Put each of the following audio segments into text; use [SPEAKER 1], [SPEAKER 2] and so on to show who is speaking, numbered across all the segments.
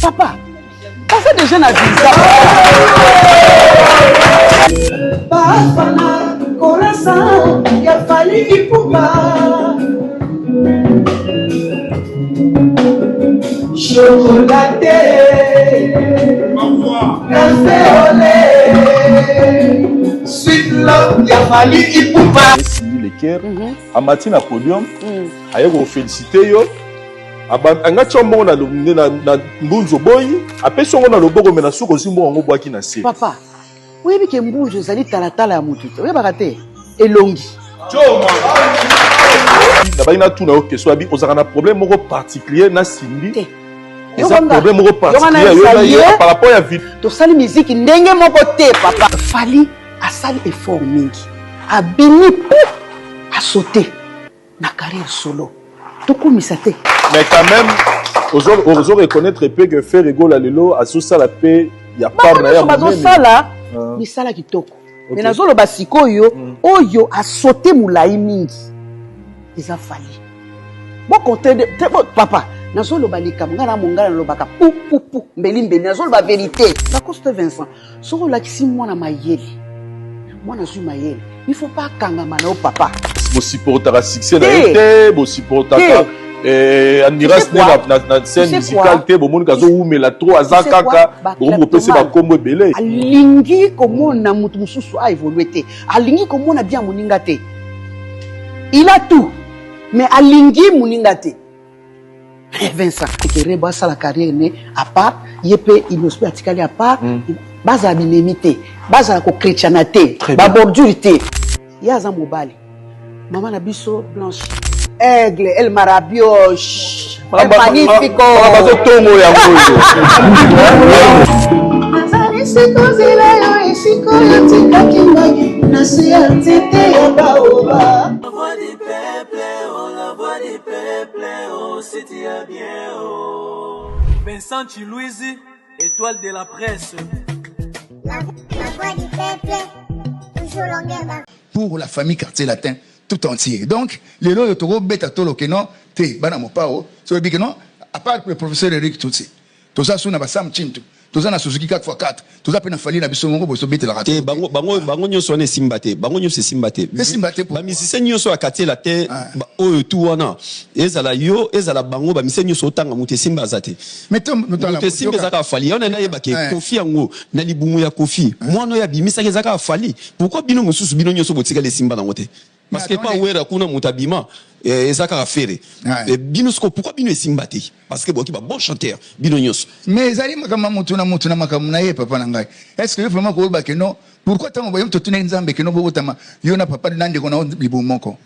[SPEAKER 1] Papa, passez déjà la visa.
[SPEAKER 2] Bafana, coração, ya fali ipupa. Chocolate, café au lait, sweet love, ya fali ipupa.
[SPEAKER 3] Le cœur, à matin à podium, aïe vous féliciter yo. Anga chombo na mbunzo boy, après son on a le bogo mena suko simbo ngo boaki na se.
[SPEAKER 1] Papa, oui mais que mbunzo zali talatala ya mutu. Oui bakate elongi.
[SPEAKER 3] Choma. D'abord il a tout na ok so abi ozaka problème moko particulier na simbi. Et ça problème moko particulier par rapport à vie.
[SPEAKER 1] To sali musique ndenge moko te papa. Fali a sali effort mingi. A bini a sauté na carrière solo. To komisa te.
[SPEAKER 3] Mais quand même, on reconnaître peu que faire rigolo à l'élo, à sous ça la paix, il y a pas de rien.
[SPEAKER 1] Mais ça là qui toque. Mais nazo le basiko yo, oyo a sauté moulaï mingi. Ils ont fallu. Bon côté de papa, nazo le balika mongana mongana le baka pou pou pou mbelimbe nazo le vérité. La coste Vincent, soro la kisi moi na mayeli. Moi na suis mayeli. Il faut pas kanga mana papa.
[SPEAKER 3] Bon supporter à succès na été, bon supporter admiration na scène musicale te bomoni kazo umela trop azakaka bomoni pese ba kombo belé
[SPEAKER 1] alingi komona mutu mususu a évoluer te alingi komona bien moninga te il a tout mais alingi moninga te Vincent Kereba sa la carrière ne à part yepe inospe atikali à part baza binemité baza ko chrétienté ba bordurité yaza mobali maman na biso Blanche Aigle, El Marabioche, El Magnifico.
[SPEAKER 4] Vincent Chilouizi, étoile de la presse.
[SPEAKER 5] La voix du peuple, toujours longueur.
[SPEAKER 6] Pour la famille Quartier Latin tout entier. Donc, les lois de Togo bêta tolo que non, te banamo pao, so que non, à part le professeur Eric Tutsi, tout ça sous na basam chintu, tout ça na Suzuki 4x4, tout ça peut na falli na biso mongo boso bêta la raté.
[SPEAKER 7] Bango nyoso ne simbate, bango nyoso simbate.
[SPEAKER 6] Simbate pour.
[SPEAKER 7] Ba musicien nyoso a Quartier Latin, o tout wana. Ezala yo, ezala bango ba musicien nyoso tanga muté simba zate.
[SPEAKER 6] Mettons nous dans la.
[SPEAKER 7] Muté simba zaka falli. On na yeba ke Kofi ango, na libumu ya Kofi. Moi no ya bimisa ke zaka falli. Pourquoi bino mususu bino nyoso botika les simba na ngote? Parce que pas ouera kuna mutabima ezaka affaire binosko pourquoi bino esimbate parce que boki ba bon chanteur bino nyos
[SPEAKER 6] mais zali makama mutu na makamuna ye papa na ngai est-ce que vraiment ko ba que non pourquoi tant boyem to tuna nzambe que non botama yo na papa nande ko na libu moko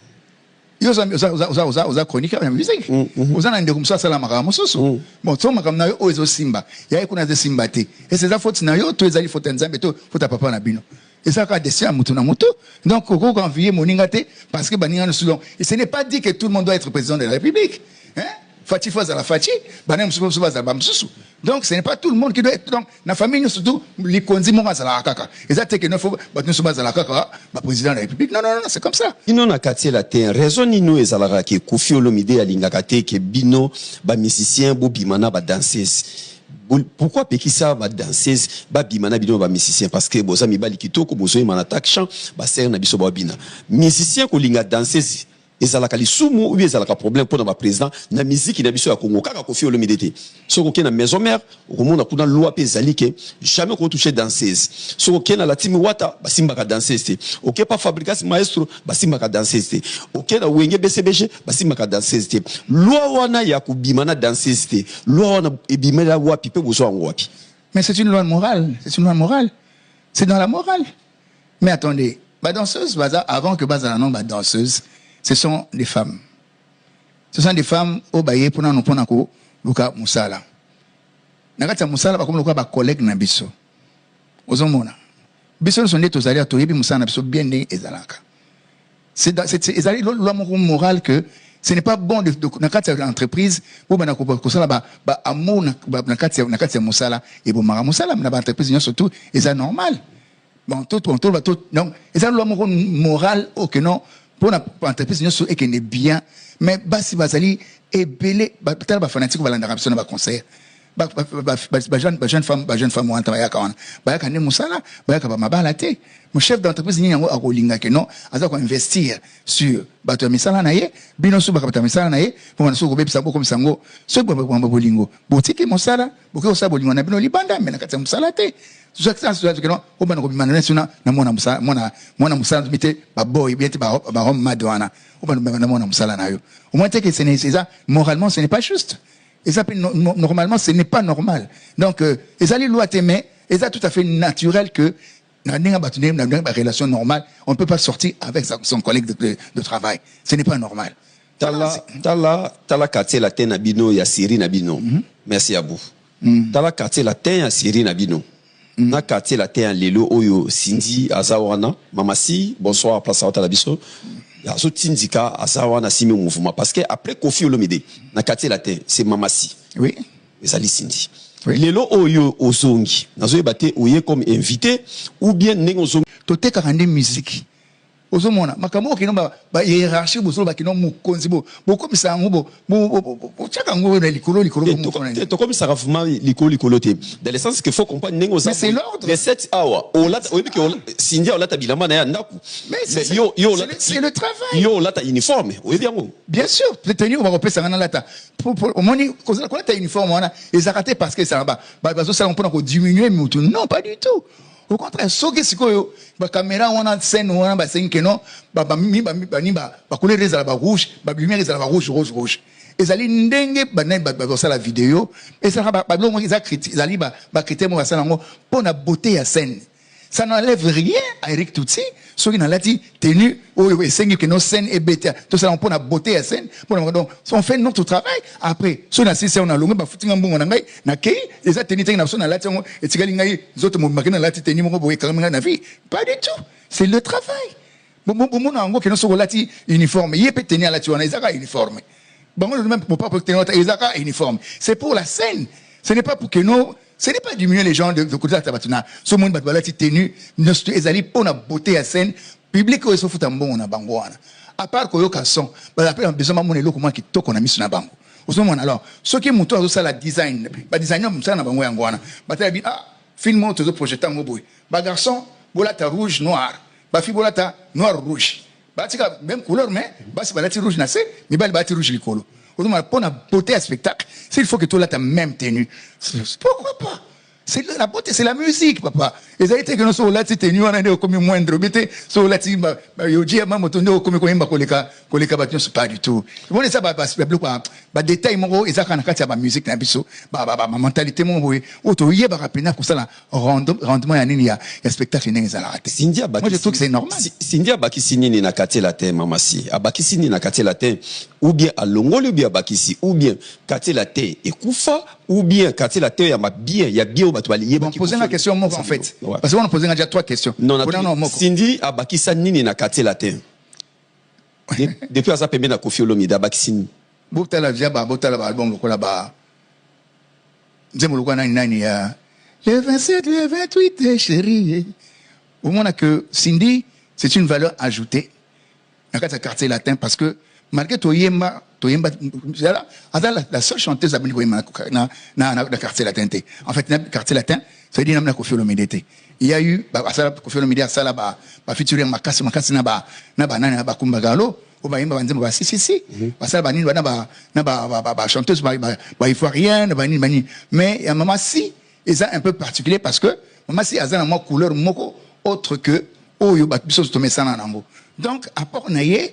[SPEAKER 6] yo za chronique ya musique oza na ndeko msa sala makama mususu bon to makamuna yo ozo simba ya kuna ze simbate et c'est ça faute na yo to ezali faute nzambe to faute papa na bino. Et ça a décidé à Moutou na Moutou. Donc, Koko a envoyé Moningate parce que Banina Soudon. Et ce n'est pas dit que tout le monde doit être président de la République. Hein? Fati Faza la Fati, Banem Soubou Baza Bamsou. Donc, ce n'est pas tout le monde qui doit être. Donc, la famille, nous surtout, les Konzi Moraz à la Kaka. Et ça, c'est que nous faut battre nous à la Kaka, président de la République. Non, c'est comme ça.
[SPEAKER 7] Il n'en a qu'à la terre. Raison ni nous, et Zalara, qui est Kofi Olomide à Lingakate, qui est Bino, musicien, Bobimana, danseuse. Pourquoi Pekissa va danseuse ba bimana bino ba musicien parce que boza mibali kitoko bozo mana attaque chant ba ser na biso ba bina musicien ko linga danseuse ezalaka lisumu ou ezalaka problème pour na président na musique na biso ya Congo kaka Kofi Olomide te soko ke na maison mère okomona kuna loi pe zalike jamais ko toucher danseuse soko ke na la timi wata basimba ka danseuse te OK pas fabricas maestro basimba ka danseuse te OK na wenge BCBG basimba ka danseuse te loi wana ya kubimana danseuse te loi wana ebimela wapi pe bozo ngo wapi.
[SPEAKER 6] Mais c'est une loi morale, c'est dans la morale. Mais attendez, ba danseuse baza avant que baza la non ba danseuse ce sont des femmes. Ce sont des femmes au baye pour nous ponako luka musala. Nakata musala ba comme luka ba collègue na biso. Ozomona. Biso sont des tozali to yebi musala na biso bien né ezalaka. C'est ezali loi morale que ce n'est pas bon de nakata l'entreprise pour banako ko sala ba amour nakata musala et bo mara musala na ba entreprise surtout et ça normal. Bon tout donc et ça loi morale OK non. pour l'entreprise nyonso ekende bien mais basi bazali ebele batala ba fanatique balanda rapso na ba conseil ba jeune femme wanta bayaka wana bayaka ne musala bayaka ba mabala te mon chef d'entreprise ni yango akolinga ke non aza ko investir sur bato ya misala na ye bino so bakata misala na ye pour so ko bepisa boko misango so ko ba bolingo botiki musala boke osa bolingo na bino libanda mais na kata musala te so que non o bana ko bimana suna na mona musala mite ba boy biente ba homme madwana o bana na mona musala na yo au moins que c'est ça moralement ce n'est pas juste. Et ça, normalement, ce n'est pas normal. Donc, ça, les lois t'aimer, et ça, tout à fait naturel que, dans une relation normale, on ne peut pas sortir avec son collègue de travail. Ce n'est pas normal.
[SPEAKER 7] Tala quartier latin nabino, ya Syrie nabino. Merci à vous. Tala quartier latin, ya Syrie nabino. Na quartier latin, lelo, oyo, Cindy, Azawana, Mamasi, bonsoir, place à Otalabiso. Azo tindika asawana simi mouvement parce que après Kofi Olomide na quartier latin c'est Mamasi
[SPEAKER 6] oui
[SPEAKER 7] et ça Cindy oui. Lelo oyo ozongi nazo ebate oye comme invité ou bien nengo ozongi
[SPEAKER 6] tote karande musique ozomona makambo kino ba hiérarchie bozo ba kino mukonzi bo komisa ngo bo chaka ngo na likolo
[SPEAKER 7] to comme ça vraiment likolo te dans le sens que faut comprendre nengo ça
[SPEAKER 6] c'est l'ordre
[SPEAKER 7] les 7 hours ola oyebi que Cindy ola ta bilamba na ya ndaku
[SPEAKER 6] mais c'est le travail
[SPEAKER 7] yo ola ta uniforme oyebi yango
[SPEAKER 6] bien sûr tenir on va repasser ngana lata pour au moni kozala ko ta uniforme wana ezakate parce que ça bazo ça on peut diminuer mutu non pas du tout. Au contraire, ce qui est sikoyo, ba caméra wana scène wana ba senke non, ba couleur les alba rouge, ba lumière les alba rouge. Et zali ndenge ba ça la vidéo, et ça ba long ils a critique, zali ba critiquer moi ça ngo pour la beauté ya scène. Ça n'enlève rien à Eric Tutsi, ce qui n'a pas dit tenu ou scène que nos scènes est bête. Tout ça on pour la beauté ya scène, pour donc on fait notre travail. Après, so na si on a longue ba foutu ngambongo na ngai na kei, les attenité na so na lati ngo et tigali ngai zoto mo makina lati teni mo boye kamera na vie. Pas du tout. C'est le travail. Bon na ngo que no so lati uniforme, yé peut tenir lati wana ezaka uniforme. Bon même pour pas tenir ezaka uniforme. C'est pour la scène. Ce n'est pas pour que nous ce n'est pas diminuer les gens de côté de Tabatuna. Ce monde va être tenu, nous allons pour la beauté à scène, public ou se fout un bon na bangoana. À part que yoka son, après on besoin de mon comment qui toque on a mis sur la bango. Au moment alors, ce qui est mouton ça la design, ba designer ça na bango yangwana. Ba ta bi film to projetant mo boy. Ba garçon, bolata rouge noir. Ba fille bolata noir rouge. Ba tika même couleur mais ba si balati rouge na c'est, mais ba balati rouge likolo. Pour la beauté à spectacle, s'il faut que tu aies ta même tenue, pourquoi pas? C'est la beauté, c'est la musique, papa. Et ça a été que nous sommes là, tu tenue, on a dit comme moindre, mais so là, tu dis à maman, tu n'es comme koleka battu, c'est pas du tout. Bon, ça va détail mon et ça quand on a musique na biso, ma mentalité mon boy, auto yé ba rapina comme ça là, rendement ya nini ya spectacle nini za la raté. Moi je trouve que c'est normal.
[SPEAKER 7] Cindy abakisi nini na quartier latin Mamasi, abakisi nini na quartier latin ou bien à Longole ou bien abakisi ou bien quartier latin et Koufa ou bien quartier latin ya bien, ya bien
[SPEAKER 6] bon, poser la question en fait. Ouais. Parce qu'on a posé déjà 3 questions.
[SPEAKER 7] Non, Cindy a bakisa nini na quartier latin. Depuis à ça permet na Kofi Olomide a bakisi.
[SPEAKER 6] Botala via botala album lokola ba. Nzembo lokola nani ya. Le 27, le 28 chérie. Au moins que Cindy, c'est une valeur ajoutée dans le quartier latin parce que malgré Toyemba, la seule chanteuse à le quartier latin. En fait, le quartier latin, ça veut dire que Kofi Olomide. Il y a eu, Kofi Olomide, ça là, featuring Makasi na Kumbagalo, ou si, parce que chanteuse, ivoirienne, mais il y a Mamasi, et ça un peu particulier parce que Mamasi a une couleur autre que, donc, à part Naye,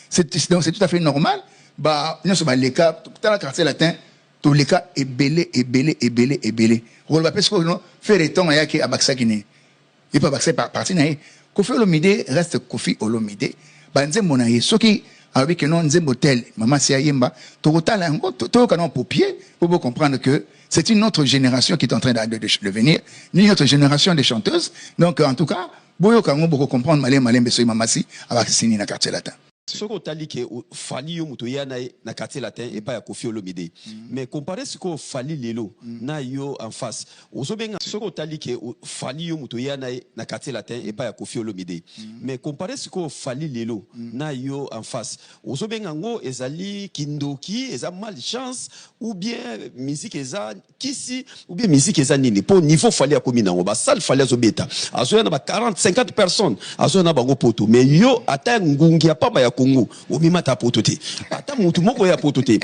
[SPEAKER 6] c'est tout à fait normal. Nous sommes les cas, dans le quartier latin, tous les cas est belé. On va faire les temps à Baksa Guinée. Il peut Baksa partie naïe. Kofi Olomide reste Kofi Olomide. Banze monaïe. Ce qui, avec un nom motel, maman si ayemba, total un canon pour pied, pour comprendre que c'est une autre génération qui est en train de venir, une autre génération de chanteuses. Donc, en tout cas, Boyo Kango, beaucoup comprendre, Malem, Bessoy Mamasi, avec Sini na quartier latin.
[SPEAKER 7] Ce qu'on t'a dit que Fali yo muto ya na quartier latin et pas ya Koffi Olomide. Mais comparé ce qu'on Fali lelo na yo en face. Ozobenga ce qu'on t'a dit que Fali yo muto ya na quartier latin et pas ya Koffi Olomide. Mais comparé ce qu'on Fali lelo na yo en face. Ozobenga ngo ezali kindoki eza malchance ou bien musique eza kisi ou bien musique eza nini pour niveau Fali ya komina ngo ba salle Fali azobeta. Azoya na ba 40 50 personnes. Azoya na bango poto. Mais yo ata ngungi ya pamba ya Congo omima ta poto te ata mutu moko ya poto te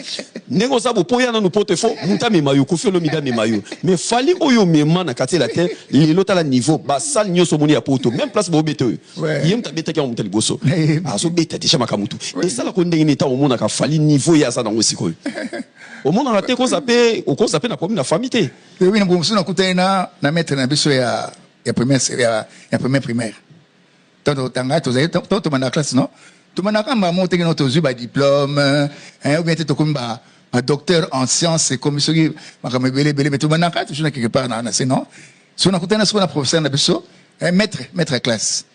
[SPEAKER 7] ndenge osabo po ya na no poto fo muta mema yo Koffi Olomide mema yo mais Fali oyo mema na quartier latin lelo tala niveau ba salle nyoso moni ya poto même place bo bete yem ta beta ki muta liboso azo beta déjà makamutu et ça la ko ndenge ni ta omona ka Fali niveau ya za na ngosiko omona na te ko zape o ko zape na problème na famille te
[SPEAKER 6] oui na bomusu na kutena na maître na biso ya première primaire tant tanga to na classe non tout le monde a monté notre diplôme, ou bien tu un docteur en sciences et comme ça, mais tout le monde a toujours quelque part dans la non. Si on a écouté un professeur de maître classe.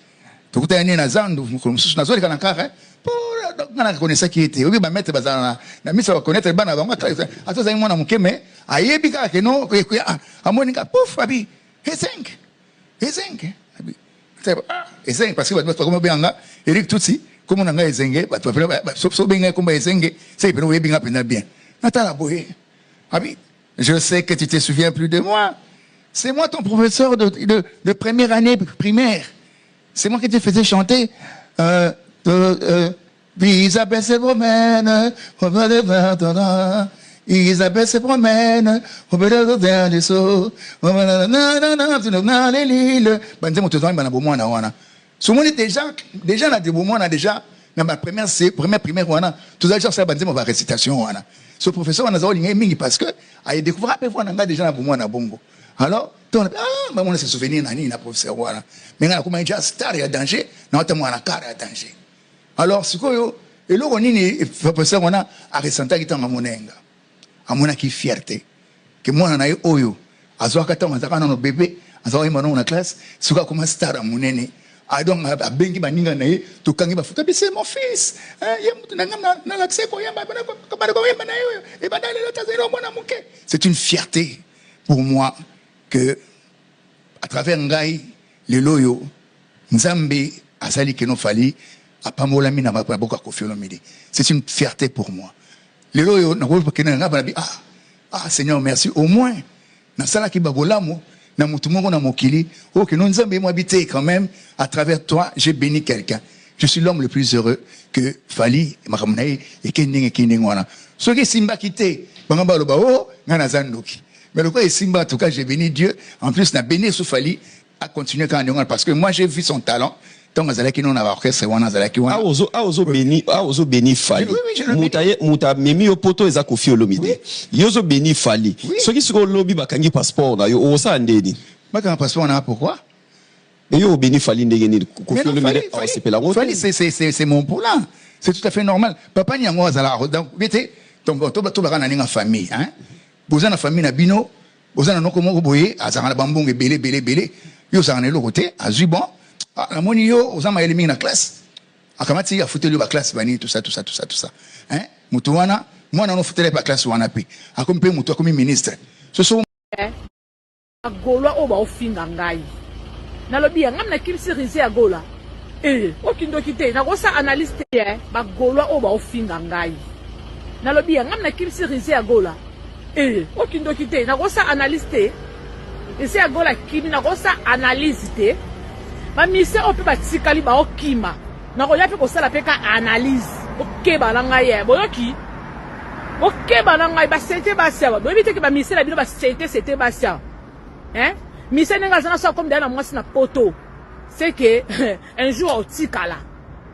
[SPEAKER 6] Tout le monde a zan, comme ça, on a carré. Pour la connaissance qui était, oui, maître bazana, la mise à connaître le ban avant. À toi, moi, mon mais à yébika que non, à monica, pouf, abi, et 5, et 5, parce que vous êtes comme bien là, Eric Tutsi. Comme on a un zenge, bien. Je sais que tu te souviens plus de moi. C'est moi ton professeur de première année primaire. C'est moi qui te faisais chanter. Isabelle se promène, au bas de Verdun. Isabelle se promène, au bas de Verdun. Ce monde déjà na debout moi on a déjà dans ma première primaire on a tout ça ça banze ma récitation on a ce professeur on a zao lingi mingi parce que a découvert après on a déjà na bongo na bongo alors on se souvenir nani na professeur on a mais on a comme déjà star ya danger na on a car ya danger alors sikoyo eloko nini professeur on a ressentir qui tanga monenga amona ki fierté que moi na yo oyo azoka tanga zaka na no bébé azoka imano na classe sikoyo comme star monene I don't have a bengi baninga na ye to kangi ba futa c'est mon fils c'est une fierté pour moi que à travers ngai le loyo nzambe asali que no fali apamola mina ba boka Koffi Olomide c'est une fierté pour moi le loyo na ko kena ngaba bi Seigneur merci au moins na sala ki babolamo na mutu moko na mokili oh que non nzambe mo habité quand même à travers toi j'ai béni quelqu'un je suis l'homme le plus heureux que Fali makamnae et kendenge wana soki simba kité bangamba loba oh ngana zandoki mais le quoi simba en tout cas j'ai béni Dieu en plus na béni sous Fali à continuer quand on parce que moi j'ai vu son talent donc azalaki non na orchestre wana azalaki wana
[SPEAKER 7] ozo béni Fali muta memi yo poto eza Koffi Olomide yozo béni Fali soki siko lobi bakangi passeport na yo osa ndeni
[SPEAKER 6] bakanga passeport na pourquoi
[SPEAKER 7] et yo béni Fali ndenge ni Koffi Olomide c'est pela
[SPEAKER 6] Fali c'est mon poulain c'est tout à fait normal papa nyango azala donc vite to bakana ninga famille hein bozana famille na bino bozana noko moko boye azanga bambonge belé yo zanga le côté azu bon la moni yo ozama elimi na classe akamati ya futeli ba classe bani tout ça hein mutu wana mwana no futeli ba classe wana pe akompe mutu akomi ministre ce sont
[SPEAKER 8] Gola oba ofinga ngai nalobi ngam na kimsi rize ya gola okindo kite na kosa analyste ba gola oba ofinga ngai nalobi ngam na kimsi rize ya gola okindo kite na kosa analyste ese ya gola kimi na kosa analyste ba mise ope batikali ba okima na koya pe ko sala pe ka analyse okeba na ngai boyoki okeba na ngai ba sente ba sia ba bite ke ba mise la bino ba sente ba sia mise nenga zana so comme dana mwasi na poto c'est que un jour otikala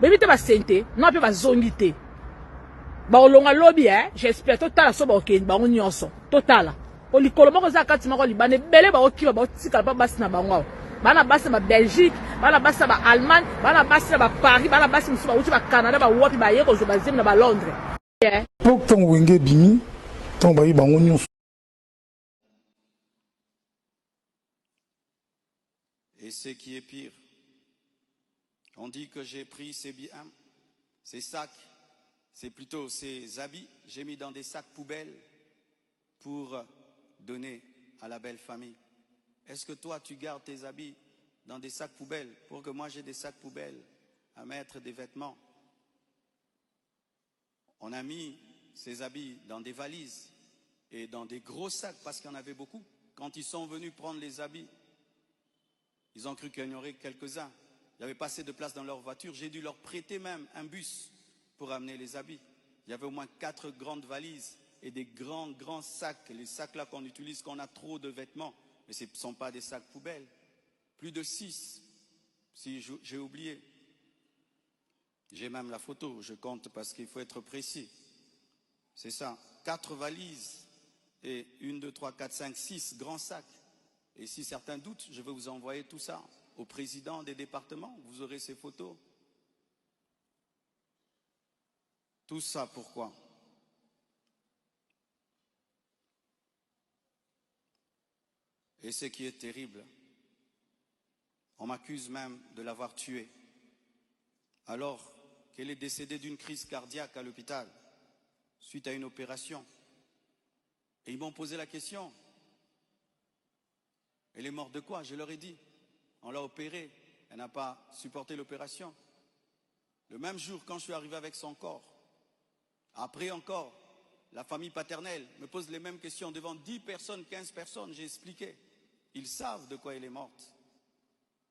[SPEAKER 8] bite ba sente no pe ba zongite ba olonga lobby j'espère total so ba okeni ba nyonso total olikolo moko za kati mako libane bele ba okima ba otikala ba basi na bango bana basi ba Belgique bana basi ba Allemagne bana basi ba Paris bana basi musu ba uti ba Canada ba wapi ba yeko zo ba zim na ba Londres
[SPEAKER 9] pour ton wenge bimi ton ba yibango nyonso.
[SPEAKER 10] Et ce qui est pire, on dit que j'ai pris, c'est bien, Ces sacs, c'est plutôt ces habits, j'ai mis dans des sacs poubelles pour donner à la belle famille. Est-ce que toi, tu gardes tes habits dans des sacs poubelles pour que moi j'ai des sacs poubelles à mettre des vêtements? On a mis ces habits dans des valises et dans des gros sacs parce qu'il y en avait beaucoup. Quand ils sont venus prendre les habits, ils ont cru qu'il y en aurait quelques-uns. Il n'y avait pas assez de place dans leur voiture. J'ai dû leur prêter même un bus pour amener les habits. Il y avait au moins 4 grandes valises et des grands sacs. Les sacs là qu'on utilise quand on a trop de vêtements. Mais ce ne sont pas des sacs poubelles. Plus de 6, si j'ai oublié. J'ai même la photo, je compte parce qu'il faut être précis. C'est ça, 4 valises et 1, 2, 3, 4, 5, 6 grands sacs. Et si certains doutent, je vais vous envoyer tout ça au président des départements. Vous aurez ces photos. Tout ça, pourquoi? Et ce qui est terrible, on m'accuse même de l'avoir tué, alors qu'elle est décédée d'une crise cardiaque à l'hôpital, suite à une opération. Et ils m'ont posé la question, elle est morte de quoi? Je leur ai dit, on l'a opérée, elle n'a pas supporté l'opération. Le même jour, quand je suis arrivé avec son corps, après encore, la famille paternelle me pose les mêmes questions devant 10 personnes, 15 personnes, j'ai expliqué. Ils savent de quoi elle est morte.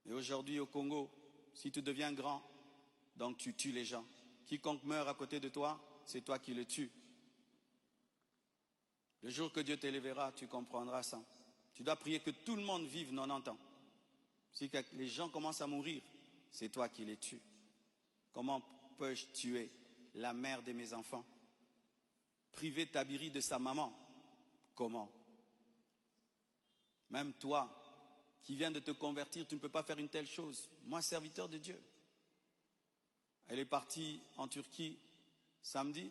[SPEAKER 10] Et aujourd'hui au Congo, si tu deviens grand, donc tu tues les gens. Quiconque meurt à côté de toi, c'est toi qui le tues. Le jour que Dieu t'élèvera, tu comprendras ça. Tu dois prier que tout le monde vive 90 ans. Si les gens commencent à mourir, c'est toi qui les tues. Comment peux-je tuer la mère de mes enfants? Priver Tabiri de sa maman? Comment? Même toi, qui viens de te convertir, tu ne peux pas faire une telle chose. Moi, serviteur de Dieu. Elle est partie en Turquie samedi.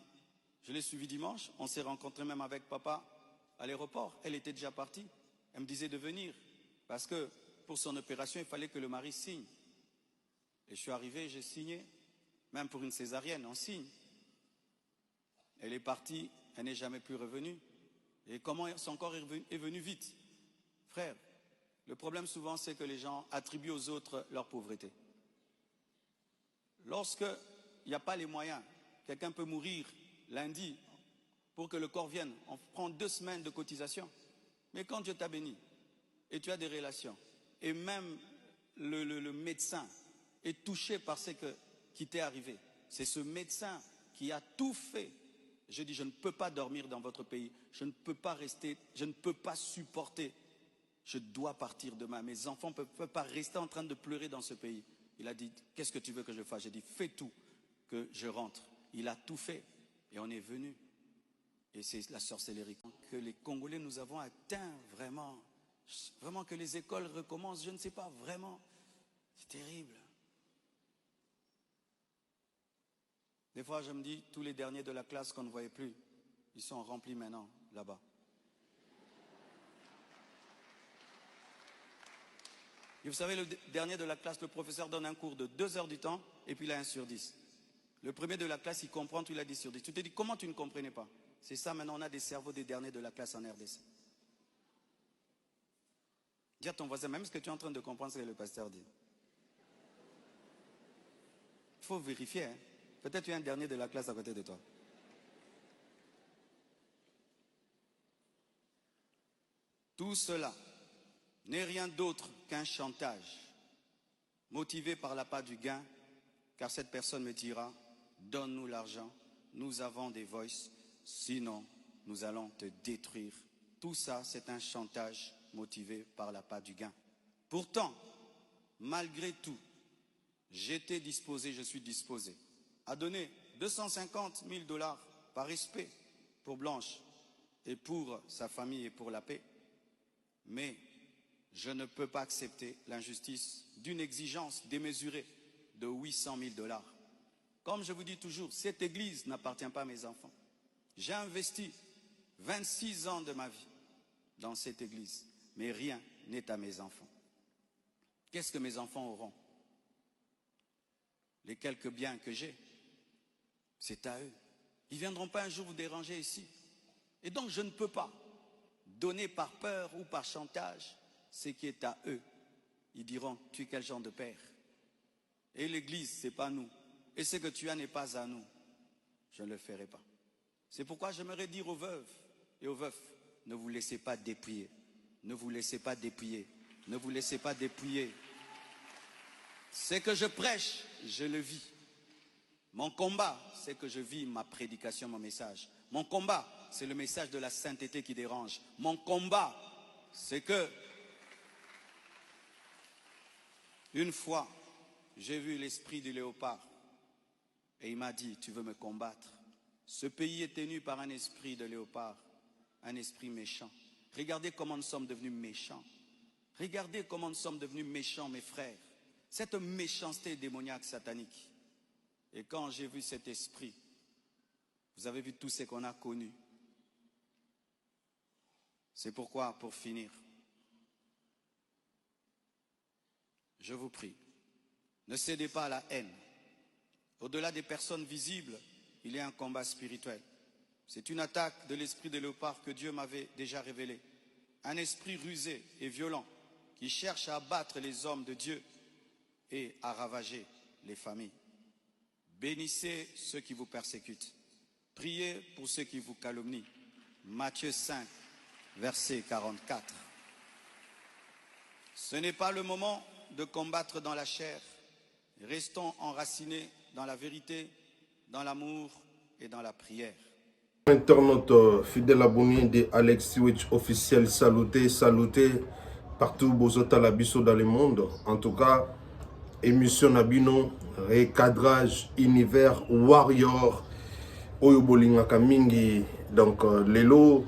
[SPEAKER 10] Je l'ai suivie dimanche. On s'est rencontrés même avec papa à l'aéroport. Elle était déjà partie. Elle me disait de venir parce que pour son opération, il fallait que le mari signe. Et je suis arrivé, j'ai signé. Même pour une césarienne, on signe. Elle est partie, elle n'est jamais plus revenue. Et comment son corps est venu vite? Frère, le problème souvent, c'est que les gens attribuent aux autres leur pauvreté. Lorsqu'il n'y a pas les moyens, quelqu'un peut mourir lundi pour que le corps vienne. On prend 2 semaines de cotisation. Mais quand Dieu t'a béni et tu as des relations, et même le médecin est touché par ce qui t'est arrivé, c'est ce médecin qui a tout fait. Je dis, je ne peux pas dormir dans votre pays, je ne peux pas rester, je ne peux pas supporter. Je dois partir demain. Mes enfants ne peuvent pas rester en train de pleurer dans ce pays. Il a dit, qu'est-ce que tu veux que je fasse? J'ai dit, fais tout, que je rentre. Il a tout fait. Et on est venu. Et c'est la sorcellerie. Que les Congolais, nous avons atteint vraiment. Vraiment que les écoles recommencent, je ne sais pas, vraiment. C'est terrible. Des fois, je me dis, tous les derniers de la classe qu'on ne voyait plus, ils sont remplis maintenant, là-bas. Et vous savez, le dernier de la classe, le professeur donne un cours de 2 heures du temps, et puis il a 1 sur 10. Le premier de la classe, il comprend, tu l'as 10 sur 10. Tu te dis, comment tu ne comprenais pas? C'est ça, maintenant, on a des cerveaux des derniers de la classe en RDC. Dis à ton voisin, même ce que tu es en train de comprendre, ce que le pasteur dit. Il faut vérifier, hein. Peut-être tu es un dernier de la classe à côté de toi. Tout cela n'est rien d'autre qu'un chantage, motivé par l'appât du gain, car cette personne me dira, donne-nous l'argent, nous avons des voices, sinon nous allons te détruire. Tout ça, c'est un chantage motivé par l'appât du gain. Pourtant, malgré tout, j'étais disposé, je suis disposé à donner 250 000 $ par respect pour Blanche et pour sa famille et pour la paix. Mais je ne peux pas accepter l'injustice d'une exigence démesurée de 800 000 $. Comme je vous dis toujours, cette église n'appartient pas à mes enfants. J'ai investi 26 ans de ma vie dans cette église, mais rien n'est à mes enfants. Qu'est-ce que mes enfants auront? Les quelques biens que j'ai, C'est à eux. Ils ne viendront pas un jour vous déranger ici. Et donc je ne peux pas donner par peur ou par chantage ce qui est à eux. Ils diront, tu es quel genre de père? Et l'église, ce n'est pas nous. Et ce que tu as n'est pas à nous. Je ne le ferai pas. C'est pourquoi j'aimerais dire aux veuves et aux veufs, ne vous laissez pas dépouiller. Ne vous laissez pas dépouiller. Ne vous laissez pas dépouiller. Ce que je prêche, je le vis. Mon combat, c'est que je vis ma prédication, mon message. Mon combat, c'est le message de la sainteté qui dérange. Mon combat, c'est que une fois, j'ai vu l'esprit du léopard et il m'a dit, tu veux me combattre? Ce pays est tenu par un esprit de léopard, un esprit méchant. Regardez comment nous sommes devenus méchants. Regardez comment nous sommes devenus méchants, mes frères. Cette méchanceté démoniaque satanique. Et quand j'ai vu cet esprit, vous avez vu tout ce qu'on a connu. C'est pourquoi, pour finir, je vous prie, ne cédez pas à la haine. Au-delà des personnes visibles, il y a un combat spirituel. C'est une attaque de l'esprit de léopard que Dieu m'avait déjà révélé. Un esprit rusé et violent qui cherche à abattre les hommes de Dieu et à ravager les familles. Bénissez ceux qui vous persécutent. Priez pour ceux qui vous calomnient. Matthieu 5, verset 44. Ce n'est pas le moment de combattre dans la chair. Restons enracinés dans la vérité, dans l'amour et dans la prière.
[SPEAKER 11] Internaute fidèle abonné de Alex Switch officiel, saluté partout bozota la biso dans le monde. En tout cas, émission Nabino, recadrage univers warrior oyo bolinga kamingi. Donc lelo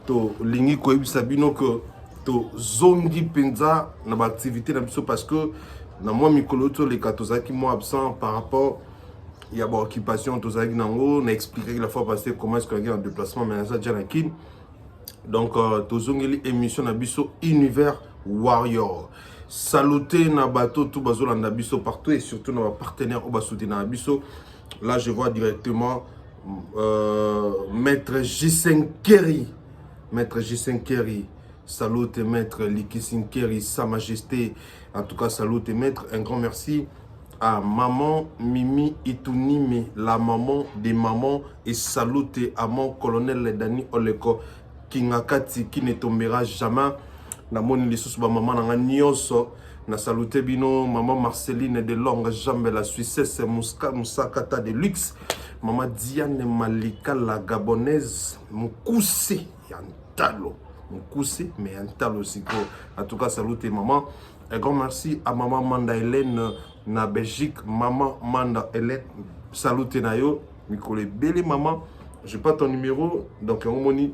[SPEAKER 11] to lingi ko ebisa bino que to zongi penza na ba activité na biso parce que na moi mikolo to les katozaki moi absent par rapport il y a une occupation tous avec nango, on a expliqué la fois passée comment est-ce qu'on est en déplacement mais ça déjà nakin. Donc tous les émissions na biso univers warrior. Saluter na bateau tout bazo na biso partout et surtout nos partenaires au basouti na biso. Là je vois directement maître J5 Kerry. Maître J5 Kerry. Salut maître Likisin Kerry, sa majesté. En tout cas salut maître, un grand merci à maman Mimi Itunime, la maman des mamans, et saluter à mon colonel Dani Oleko Kingakati qui ne tombera jamais. Na moni lisusu ba maman na nyonso na saluter bino maman Marceline de longue jambe la Suissesse Musakata de luxe, maman Diane Malika la gabonaise Mukuse Yantalo Mukuse mais Yantalo aussi. En tout cas saluter maman. Un grand merci à maman Manda Hélène na Belgique, maman Manda Hélène, saluté nayo, Mikole Bele maman, j'ai pas ton numéro, donc on moni,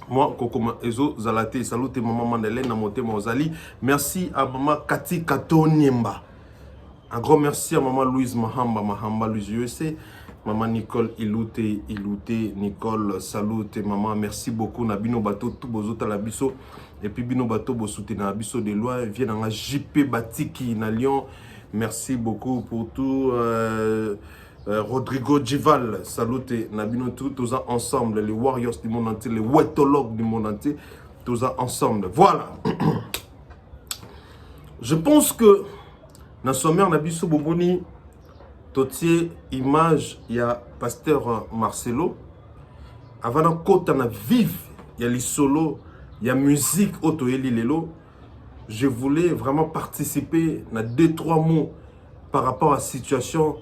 [SPEAKER 11] moi Kokoma Ezo Zalate, saluté maman Manda Hélène, na moté Mozali, merci à maman Kati Katonyemba, un grand merci à maman Louise Mahamba Louise USA, maman Nicole Iloute, Nicole, salute maman, merci beaucoup, Nabino Bato, tout bozota la biso. Et puis bino bato bo soutenir biso de loin vient dans JP Batiki na Lyon. Merci beaucoup pour tout Rodrigo Dival, saluté Nabino tous ensemble les warriors du monde entier, les wetologues du monde entier, tous ensemble. Voilà. Je pense que dans sommaire Nabiso Boboni totier image il y a pasteur Marcelo avant de côté na vive il y a les solos. Il y a musique Otoeli Lelo. Je voulais vraiment participer à 2-3 mots par rapport à la situation.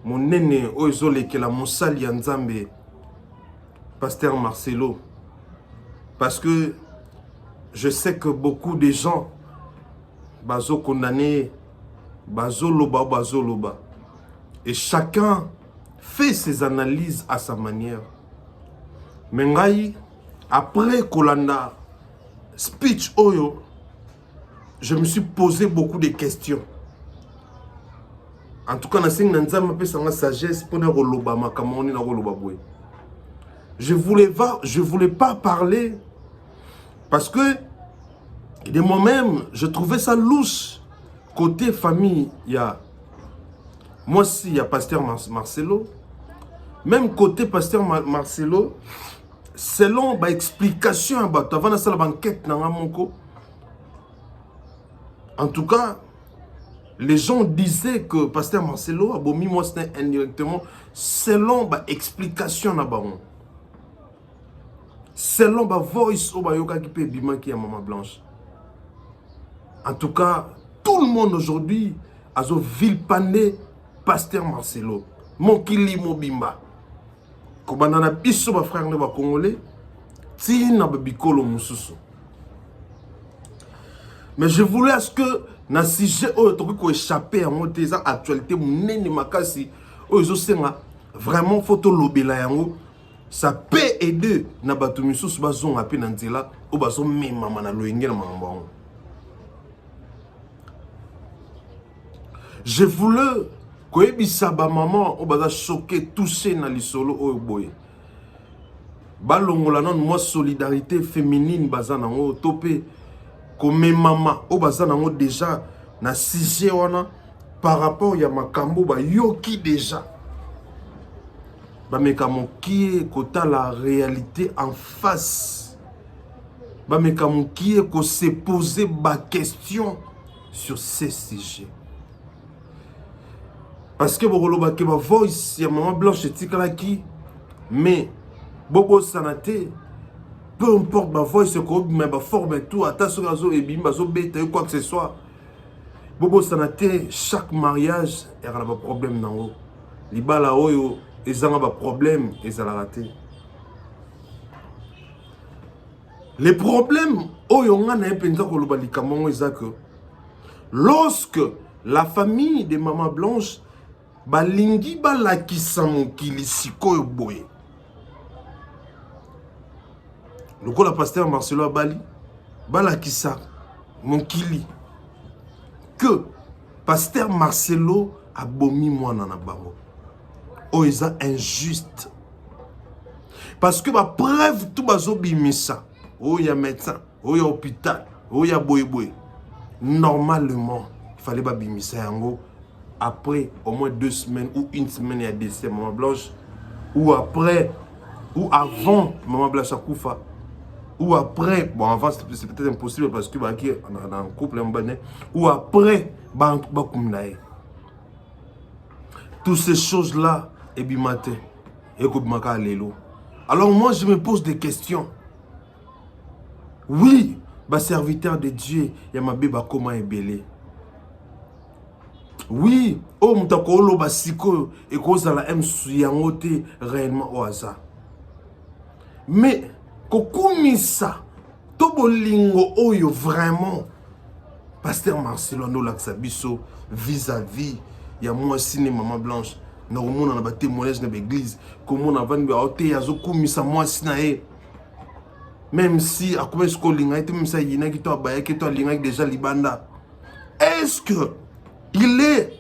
[SPEAKER 11] Mon aîné Oizole qui est la Moussali Nzambe, pasteur Marcelo. Parce que je sais que beaucoup de gens bazo condamné, bazo loba. Et chacun fait ses analyses à sa manière. Mais ngai, après Kolanda speech Oyo, je me suis posé beaucoup de questions. En tout cas, sagesse je voulais pas parler parce que de moi-même, je trouvais ça louche. Côté famille, il y a Moi, si, il y a pasteur Marcelo. Même côté pasteur Marcelo, selon l'explication, avant de faire l'enquête, en tout cas, les gens disaient que pasteur Marcelo a bomi moi indirectement selon l'explication. Selon la voice qui peut bima qui est Maman Blanche. En tout cas, tout le monde aujourd'hui a vilpané pasteur Marcelo. Mon kili mobimba. Comme on a biso ba frère ne ba congolais, tina ba bikolo mususu. Mais je voulais à ce que na sujet autre ko échapper à monter ça actualité munene makasi ozo senga vraiment photo lobela yango. Ça peut aider na batu misusu bazon ape na nzela o bazo mema na loyenge na mambo. Je voulais que ba maman o baza choqué touché na lisolo o boye. Balongola non moi solidarité féminine baza nango topé comme maman o baza nango déjà na sujet wana par rapport ya makambo ba yoki déjà. Bamekamo qui est kota la réalité en face. Bamekamo qui est ko se poser ba question sur ces sujets. Parce que Bogoloba ke ba voice ya Maman Blanche etikala ki mais bobo sanate peu importe ma voice ko mais ba forme tout attention azo et bimba zo beta quoi que ce soit bobo sanate chaque mariage et a ba problème nango libala oyo ezanga ba problème ezala raté les problèmes oyo ngana epenza ko loba likambo ezaka lorsque la famille de Maman Blanche balingi balakisa mokili sikoyo boye lokola pasteur Marcelo Abali balakisa mokili que pasteur Marcelo abomi mwana na bango o eza injuste parce que ba preuve tout bazo bimisa o ya médecin o ya hôpital o ya boyeboy normalement il fallait ba bimisa yango après au moins 2 semaines ou 1 semaine il y a décès Maman Blanche ou après ou avant Maman Blanche Akoufa ou après bon avant c'est peut-être impossible parce que bah qui dans un couple ou après bah toutes ces choses là et bimate et kobimaka lelo. Alors moi je me pose des questions. Oui, bah serviteur de Dieu ya mabe ba comment ebelé. Oui, oh mutako lo basiko et cause la M yangote réellement au hasard. Mais kokumisa to bolingo oyo vraiment pasteur Marcelo no laksabiso vis-à-vis ya moi sine Maman Blanche na omona na ba témoignage na l'église comment on va nous ote yazo kumisa moi sinae même si a comment ce linga et même ça yina ki to abaya ki to linga déjà libanda est-ce que il est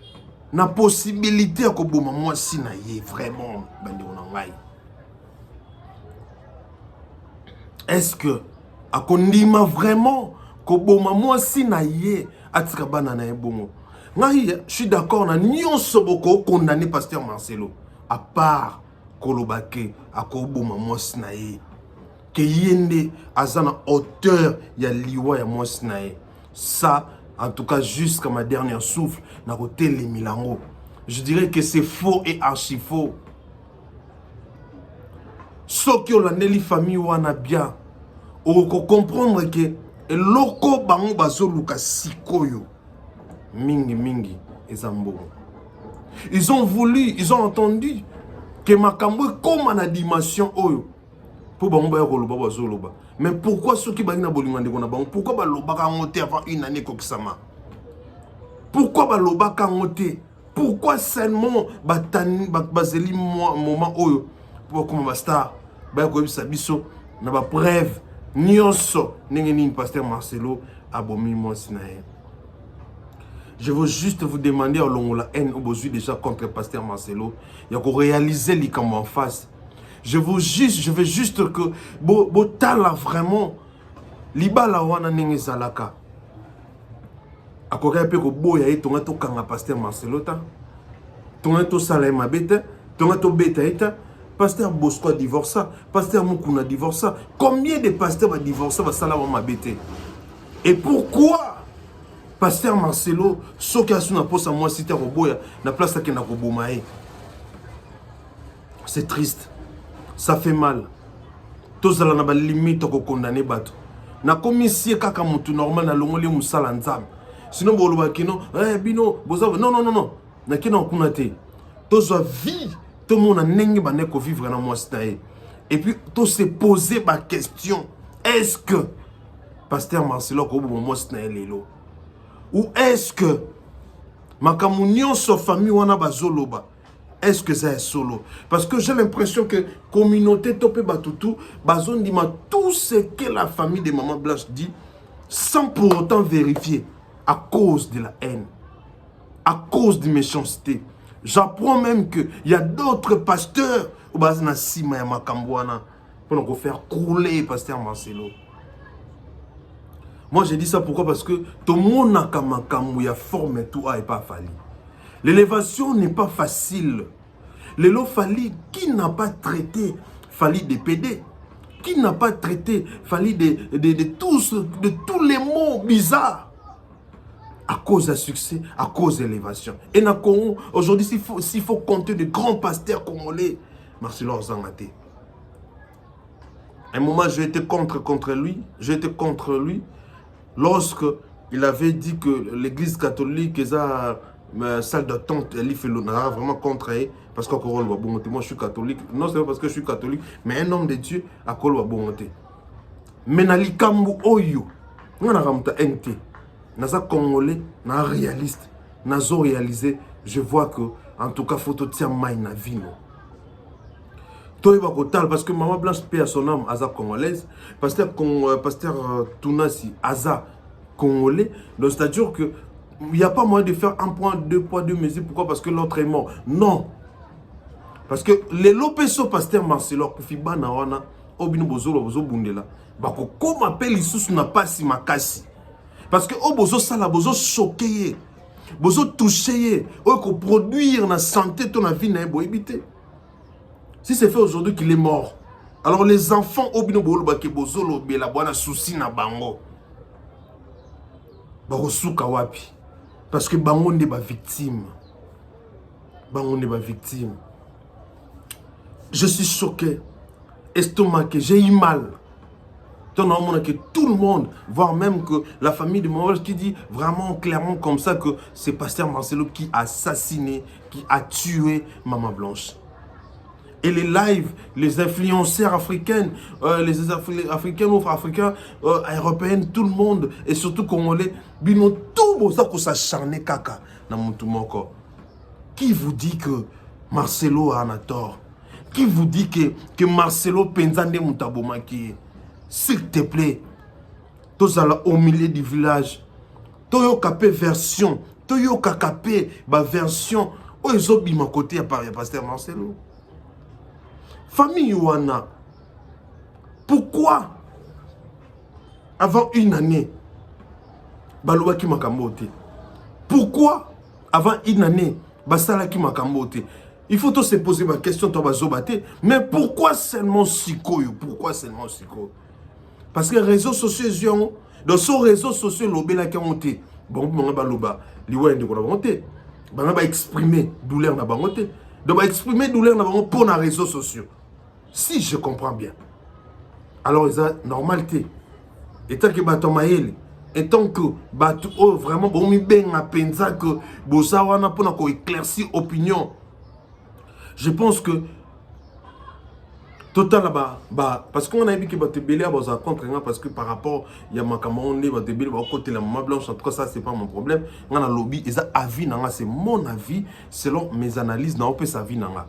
[SPEAKER 11] na possibilité ko boma moi sinae vraiment bandi onangai. Est-ce que a kondima vraiment ko boma moi sinae atika bana na ebongo. Je suis d'accord, on a nyonso boko condamné pasteur Marcelo à part kolobake a koboma moi sinae que yende azana auteur ya liwa ya moi sinae. Ça en tout cas jusqu'à ma dernière souffle na côté les milango. Je dirais que c'est faux et archi faux. Ce qui ont la Nelly famille wana bien ou comprendre que loko bango bazo luka sikoyo mingi ezambo. Ils ont voulu, ils ont entendu que makambo comme na dimension oyo pour bango ba koloba bazo loba. Mais pourquoi ceux qui bagina bolinga ndeko na bango pourquoi ba loba ka ngote avant une année kokisama? Pourquoi ba loba ka ngote? Pourquoi seulement batani bazeli moment oyo pour comme ba star ba ko bisa biso na ba preuve nyonso nengeni pasteur Marcelo abomi moi sinae. Je veux juste vous demander à la haine aujourd'hui déjà contre pasteur Marcelo, il y a qu'à réaliser les camps en face. Je veux juste que botala vraiment libala wana nenge zalaka. Akoka pe ko boya etonga to kanga pasteur Marcelo ta. ton to sala ma bête, ton to bête pasteur Bosco a divorcé, pasteur Moukouna a divorcé. Combien de pasteurs ont divorcé va sala ma bête? Et pourquoi pasteur Marcelo soki asuna posa moi cité roboya na place qui na kobomae? C'est triste. Ça fait mal. Tous la na ba limite ko condamner bato. Na commissie kaka mutu normal na longoli musala nzam. Sinon boloba kino bino boza non. Na kino kunate. Tous a vie tout le monde a nengi ba ne ko vivre na moi cité. Et puis tous se poser ma question. Est-ce que pasteur Marcelo ko bo moi cité lelo? Ou est-ce que ma communion sur famille wana bazoloba? Est-ce que c'est solo? Parce que j'ai l'impression que communauté topé batutu bazon dit tout ce que la famille de Maman Blanche dit sans pour autant vérifier à cause de la haine, à cause de méchanceté. J'apprends même que il y a d'autres pasteurs au bazana sima ya makambwana pour nous faire couler pasteur Marcelo. Moi, j'ai dit ça pourquoi? Parce que tout le monde n'a qu'à ma forme et tout n'est pas fallu. L'élévation n'est pas facile. L'élo Fali, qui n'a pas traité Fali des PD? Qui n'a pas traité Fali de tous les mots bizarres? À cause du succès, à cause de l'élévation. Et dans le Congo, aujourd'hui, s'il faut compter de grands pasteurs congolais, Marcelo Zangate. À un moment, j'ai été contre lui. J'ai été contre lui. Lorsque il avait dit que l'église catholique est une salle d'attente, elle fait l'honneur vraiment contre elle, parce que moi je suis catholique, non c'est pas parce que je suis catholique, mais un homme de Dieu a quoi bon monter. Mais na likambu oyo, on a ramta NT, naza congolais, na réaliste, nazo réalisé, je vois que en tout cas photo tient main na vie non. Parce que Maman Blanche paie à son âme, Aza congolaise, pasteur Tounasi, Aza congolais. Donc c'est-à-dire qu'il n'y a pas moyen de faire un point, deux poids, deux mesures. Pourquoi? Parce que l'autre est mort. Non. Parce que les lopeso pasteur Marcelo, Kufiba Nawana, Obino Bozolo, Bozo Bundela, Bako, comme appelle Issous n'a pas si makasi. Parce que Obozo Sala, Bozo choqué, Bozo touché, Oko produire na santé, ton vie n'a pas évité. Si c'est fait aujourd'hui qu'il est mort, alors les enfants obino bolo ke bozolo be la bwana souci na bango. Barosuka wapi? Parce que bango n'est pas victime. Bango n'est pas victime. Je suis choqué, estomaqué, j'ai eu mal. Que tout le monde, voire même que la famille de Maman qui dit vraiment clairement comme ça que c'est pasteur Marcelo qui a assassiné, qui a tué Maman Blanche. Et les lives, les influenceurs africains, les africains, africains, européens, tout le monde, et surtout congolais, bino tout ça que ça charne kaka na mutumoko. Qui vous dit que Marcelo a tort? Qui vous dit que Marcelo penzande mutabomaki? S'il te plaît, tous au milieu du village, toyo kapé version, toyo kapé ba version, oizo bima côté à pasteur Marcelo. Famille Yoana, pourquoi avant une année, Baloua qui m'a camboté? Pourquoi avant une année, Basala qui m'a camboté? Il faut se poser ma question, mais pourquoi seulement Siko? Pourquoi seulement Siko? Parce que les réseaux sociaux, dans ces réseaux sociaux, l'obéla qui a monté, bon, baloba, liwa de la monté, va exprimer douleur na bangoté, donc exprimer douleur na bangoté pour les réseaux sociaux. Si je comprends bien, alors il y a normalité. Et tant que Batomaël, et tant que Batou vraiment bon mi ben a pensa que Bosawana pour éclaircir opinion, je pense que total là-bas, parce qu'on a dit que Batebele a besoin contre parce que par rapport il y a ma camarade Batebele va côté la Maman Blanche, en tout cas ça c'est pas mon problème. On a lobby et ça avis nanga, c'est mon avis selon mes analyses n'a pas sa vie nanga.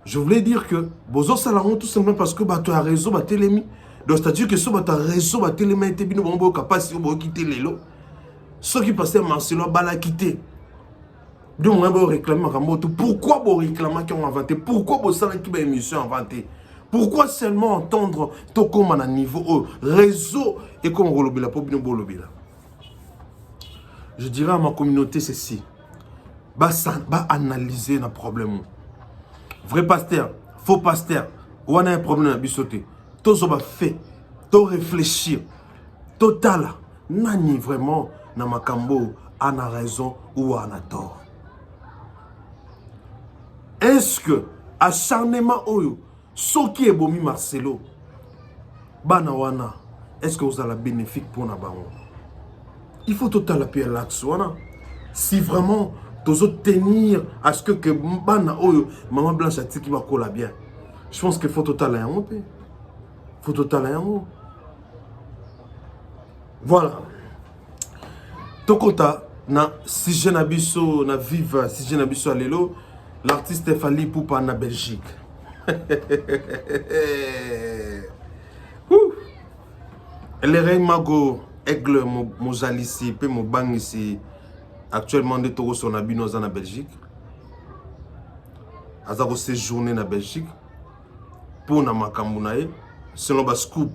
[SPEAKER 11] Je voulais dire que Bozo Salamon tout simplement parce que tu as réseau télémi. Donc c'est-à-dire que si tu as réseau télémi et tu as capacité de quitter les lots, ceux qui passaient Marcelo bala quitter. Donc on va réclamer pourquoi vous réclamez qui ont inventé? Pourquoi vous savez qui a une émission inventée? Pourquoi seulement entendre tout comme à niveau réseau et comme on la pour bien. Je dirais à ma communauté ceci. ba analyser na problème. Vrai pasteur, faux pasteur, ou on a un problème à bisoter. Tout ça va fait, tout réfléchir, total. Nani vraiment na makambo en a raison ou en a tort. Est-ce que acharnement oyo ce qui est bomi Marcelo bana wana est-ce que vous avez la bénéfique pour na bango? Il faut total appuyer l'axe. Si vraiment tu tenir à ce que bana oyo maman blanche a dit qu'il va coller bien, je pense qu'il faut total un mot. Faut total un mot. Voilà. Tokota na si je n'abisso na vive si je n'abisso à l'élo, l'artiste Fally Ipupa na Belgique. Le rey mago aigle mozalisi pe mo bangisi actuellement de toko son abino en Belgique. Azako séjourner na Belgique pour na makambo na ye selon ba scoop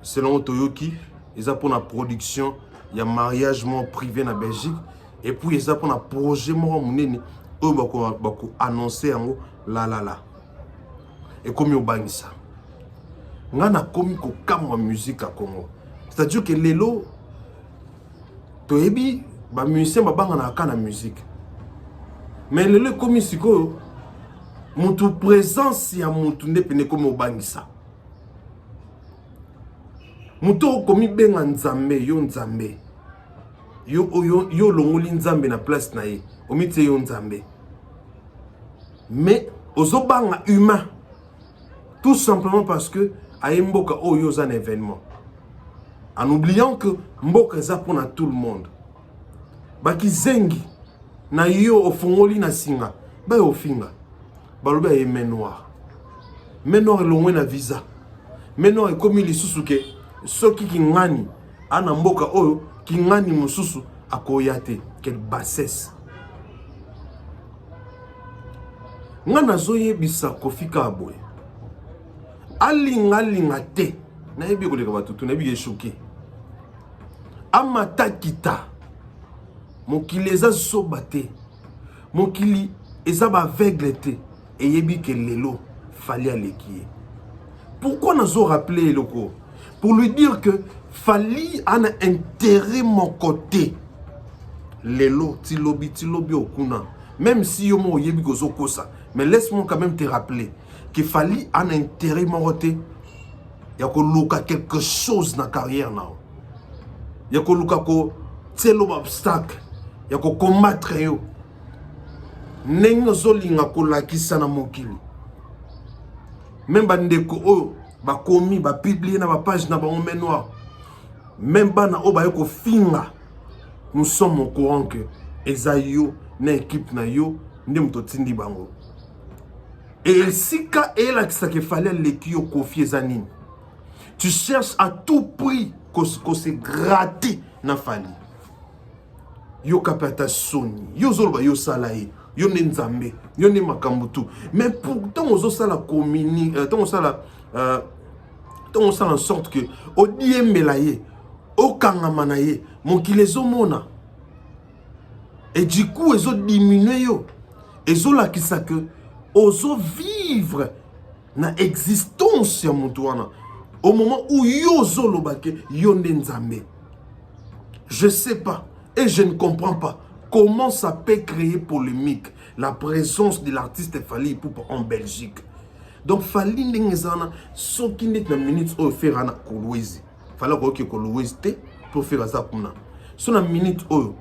[SPEAKER 11] selon Toyoki ils a pour la production il y a mariage privé na Belgique et puis ils a pour la projet mo munene eux bako annoncer yango la et comme yo bangisa ngana komi ko kamwa musique à Congo. C'est-à-dire que lelo toyebi ba musicien ba banga na kana musique. Mais lelo komi siko mutu présence ya mutu ndepene komi obangisa. Mutu komi benga nzambe yo nzambe. Yo longoli nzambe na place na ye. Omite yo nzambe. Mais ozobanga humain. Tout simplement parce que aye mboka oyo za un événement. En oubliant que mboka eza pour tout le monde. Baki zengi na yo ofongoli na singa ba yo finga. Baloba ye main noire. Main noire longwe na visa. Main noire komi lisusu ke soki ki ngani ana mboka oyo ki ngani mususu akoyate. Quelle bassesse. Ngana zoye bisa kofika aboye. Alinga te. Na yebi ko leka batutu na yebi choqué. Amata kita. Mokili eza sobate. Mokili eza ba aveugle te. Et yebi ke lelo Fally aleki. Pourquoi nazo rappeler loko? Pour lui dire que Fally a un intérêt mon côté. Lelo tilobi okuna. Même si yo mo yebi ko zokosa, mais laisse-moi quand même te rappeler que Fally a un intérêt mon côté. Il y a quelque chose dans la carrière. Il y a un obstacle. Il y a combattre. Il y a même bandeko ba komi ba publier na ba page na ba noir. Même bana o ba yoko finga. Nous sommes au courant que Ezayo na équipe na yo ndem to tindi bango. Et si ka ela ki sa ke fallait l'équipe confier zanine. Tu cherches à tout prix qu'on se gratte na Fally. Yo kapata soni, yo zolba yo salaye, yo nenzambe, yo ne makambutu. Mais pourtant on sala communique, on sala en sorte que au diembelaye, au kangamanaye, mon qui les omona. Et du coup ils ont diminué yo. Ils ont la qui ça que ozo vivre na existence ya mutuana. Au moment où yo zolobake yo nenzambe. Je sais pas et je ne comprends pas comment ça peut créer polémique la présence de l'artiste Fally Ipupa en Belgique. Donc Fally ndengezana soki net na minute o faire na Kolwezi. Fallait que Kolwezi te pour faire ça kuna. So na minute o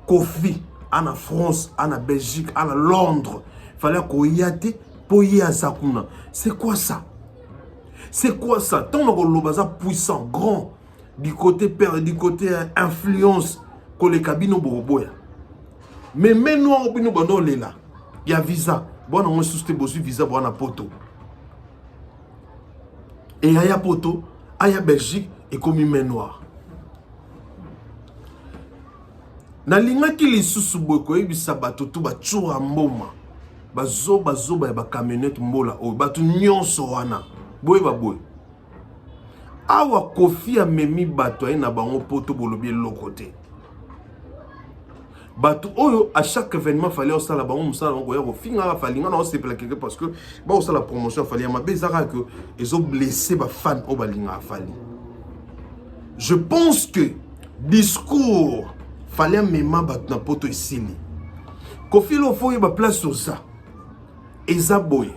[SPEAKER 11] Kofi en France, en Belgique, en Londres. Fallait ko yate pour y a ça kuna. C'est quoi ça? C'est quoi ça? Tant que puissant, grand, du côté père, du côté influence, que les cabines boroboya. Mais maintenant, il y a visa. Bon, on a souscrit visa pour un poto. Et il y a poto, il y a Belgique et comme main noire. Na linga ki li susu boko e bisa bato tu ba chura mboma. Bazo ba camionnette mbola o batu nyonso wana. Boy ba boy. Awa Kofi a memi bato na bango poto bolobi lokote. Bato oyo à chaque événement fallait au sala bango musala bango ya ko finga fallait ngana se plaquer parce que ba au sala promotion fallait ma bezara que ils ont blessé ba fan au balinga fallait. Je pense que discours fallait même battre na poto isili. Kofi lo foye ba place sur ça. Eza boy.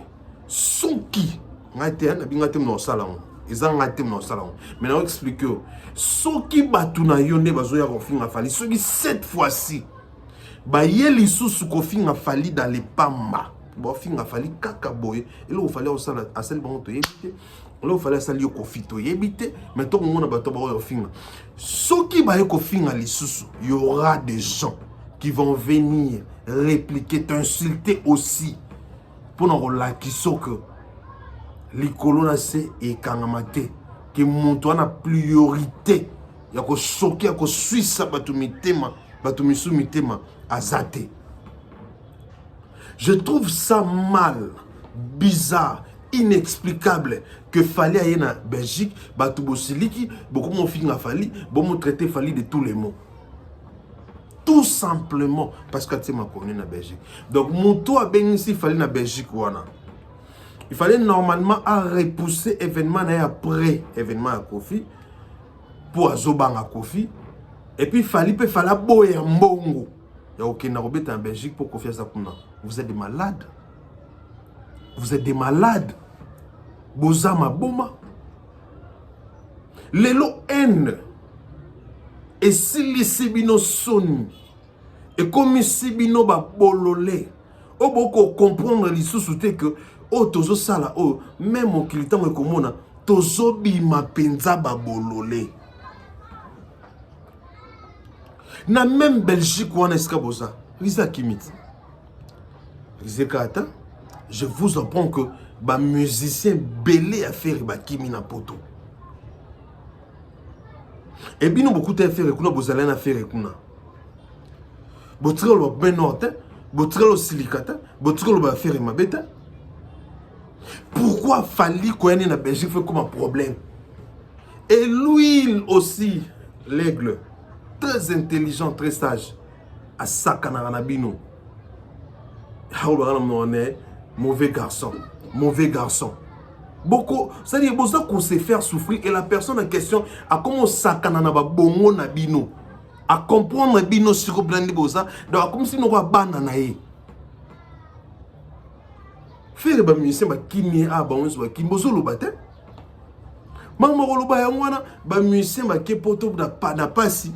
[SPEAKER 11] Soki ngate na bingate no sala on. Eza ngate no sala on. Mais na expliquer soki batu na yonde bazoya ko finga fallait. Soki cette fois-ci ba yeli susu ko finga fallait dans les pamba. Bo finga fallait kaka boy. Et là il fallait au sala à celle bango to yebite. Là il fallait sali ko fito yebite. Mais to ngona bato ba yo finga. Soki ba ko finga li susu, il y aura des gens qui vont venir répliquer, t'insulter aussi pour nous relâcher que les colons c'est et kangamate que mon toi na priorité ya ko choquer ya ko suisse batumitema azate. Je trouve ça mal, bizarre, inexplicable que fallait aller na Belgique batu bosiliki beaucoup mon finga fali bon mon traité fali de tous les mots. Tout simplement parce que tu m'as connu na Belgique. Donc mon toit ben ici fallait na Belgique wana. Il fallait normalement à repousser événement après événement à Kofi pour azobang à Kofi et puis fallait boye mbongo. Ya OK na robet en Belgique pour Kofi Azakuna. Vous êtes des malades. Vous êtes des malades. Bozama boma. Lelo haine. Et si les sibino soni, et comme les sibino ba bololé, o boko comprendre les sous-soutés que, oh, tozo sala, oh, même au client et komona, tozo bima penza ba bololé. Na même Belgique, ou en escabosa, Lisa Kimit. Lisa je vous apprends que, ba musicien belé à faire ba kimi na poto. Et bien, nous beaucoup de faire écouter, vous allez faire écouter. Vous tirez le ben norte, vous tirez le silicate, vous tirez le faire ma bête. Pourquoi fallait qu'on ait na Belgique fait comme un problème? Et l'huile aussi, l'aigle, très intelligent, très sage, à Sakana Nabino. Mauvais garçon, mauvais garçon. Beaucoup, c'est-à-dire qu'on sait faire souffrir et la personne en question a commencé à bongo na bino, à comprendre bino sur plan de bosa, donc comme si nous avons bananaï. Faire ba musicien ba kimi a ba onzo ba kimbozo lo bate. Mama ko lo ba yangwana ba musicien ba ke poto da pa na pasi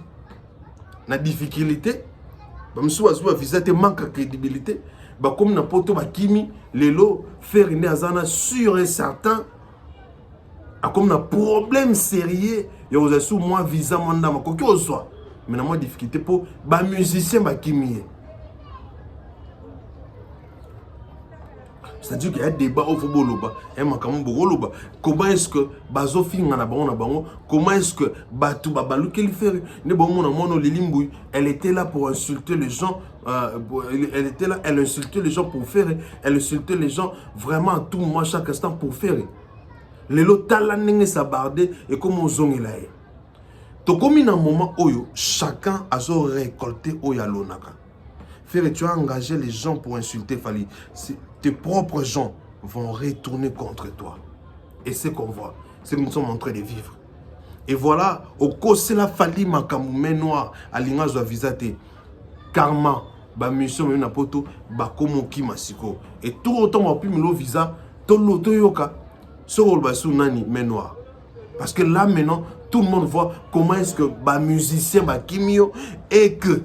[SPEAKER 11] na difficulté. Ba msu azwa visite manque de crédibilité. Bah comme na poto ba kimi lelo faire une azana sûr et certain a comme na problème sérieux yo vous sous moi visa manda ma kokyo soit mais na moi difficulté pour ba musicien ba kimi. C'est-à-dire qu'il y a des débats au football. Comment est-ce que Bazo finga na bango, comment est-ce que Batou Babalou qu'elle fait elle était là pour insulter les gens, elle était là, elle insultait les gens pour faire, elle insultait les gens vraiment à tout moment, chaque instant pour faire. Les lotala n'engé s'abarder et comme on zone là. Donc comme il y a un moment où chacun a récolté au yalonaka. Faire tu as engagé les gens pour insulter Fali. Tes propres gens vont retourner contre toi. Et c'est qu'on voit. C'est que nous sommes en train de vivre. Et voilà, au côté la Fali makamou noir à l'ingage de visate karma ba mission na poto ba komo ki masiko. Et tout autant on pu me visa to loto yoka sur ba sunani noir. Parce que là maintenant tout le monde voit comment est-ce que ba musicien ba kimio et que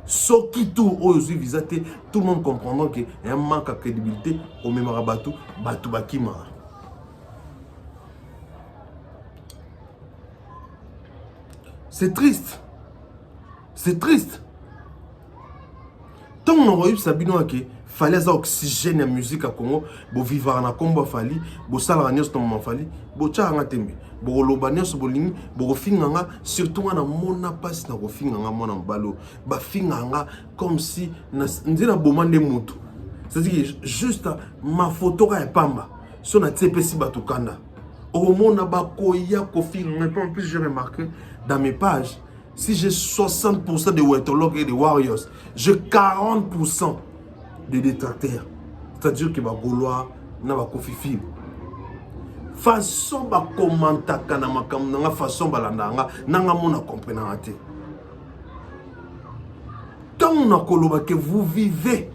[SPEAKER 11] Soki tout aussi visité, tout le monde comprendra qu'il y a un manque de crédibilité au même rabatou, batou bakima. C'est triste. C'est triste. Tant on aurait eu Sabino qui fallait oxygène la musique à Congo, pour vivre en combat fali, pour salarier ton moment fali, pour tchanga tembe. Bo lobanya so bolingi bo finganga surtout na mona passe na ko finganga mona mbalo ba finganga comme si ndina bomande mutu c'est-à-dire juste ma photo ka pamba so na tepesi batukanda au mona ba koya ko finganga en plus j'ai remarqué dans mes pages Si j'ai 60% de Wetologue et de Warriors, j'ai 40% de détracteurs. C'est-à-dire que les Gaulois n'ont pas confié. Façon ba commenta kana makam na façon balandanga nanga mona comprendre. Tant on a que vous vivez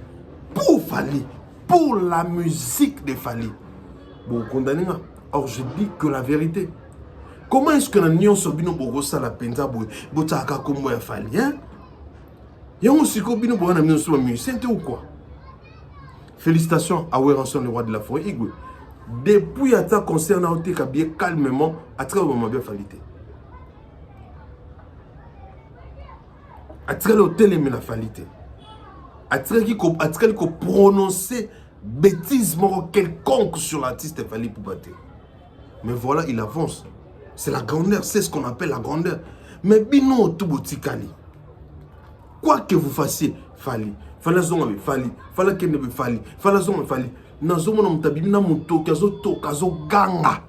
[SPEAKER 11] pour Fally, pour la musique de Fally. Bon condamné. Or je dis que la vérité. Comment est-ce que la nion sobino bogosa la penza botaka comme ya Fally hein? Yon aussi ko bino bo na nion so musicien ou quoi? Félicitations à Weranson le roi de la forêt Igwe. Depuis à ta concerne à bien calmement à travers le moment bien Fally. À travers l'hôtel mais la Fally. À travers qui prononcer bêtise quelconque sur l'artiste Fally Poubaté. Mais voilà, il avance. C'est la grandeur, c'est ce qu'on appelle la grandeur. Mais bino tout botikali. Quoi que vous fassiez, Fally. Fally zonga Fally. Fally kene Fally. Fally zonga Fally. Nazomo na mutabibi na muto kazo to kazo ganga.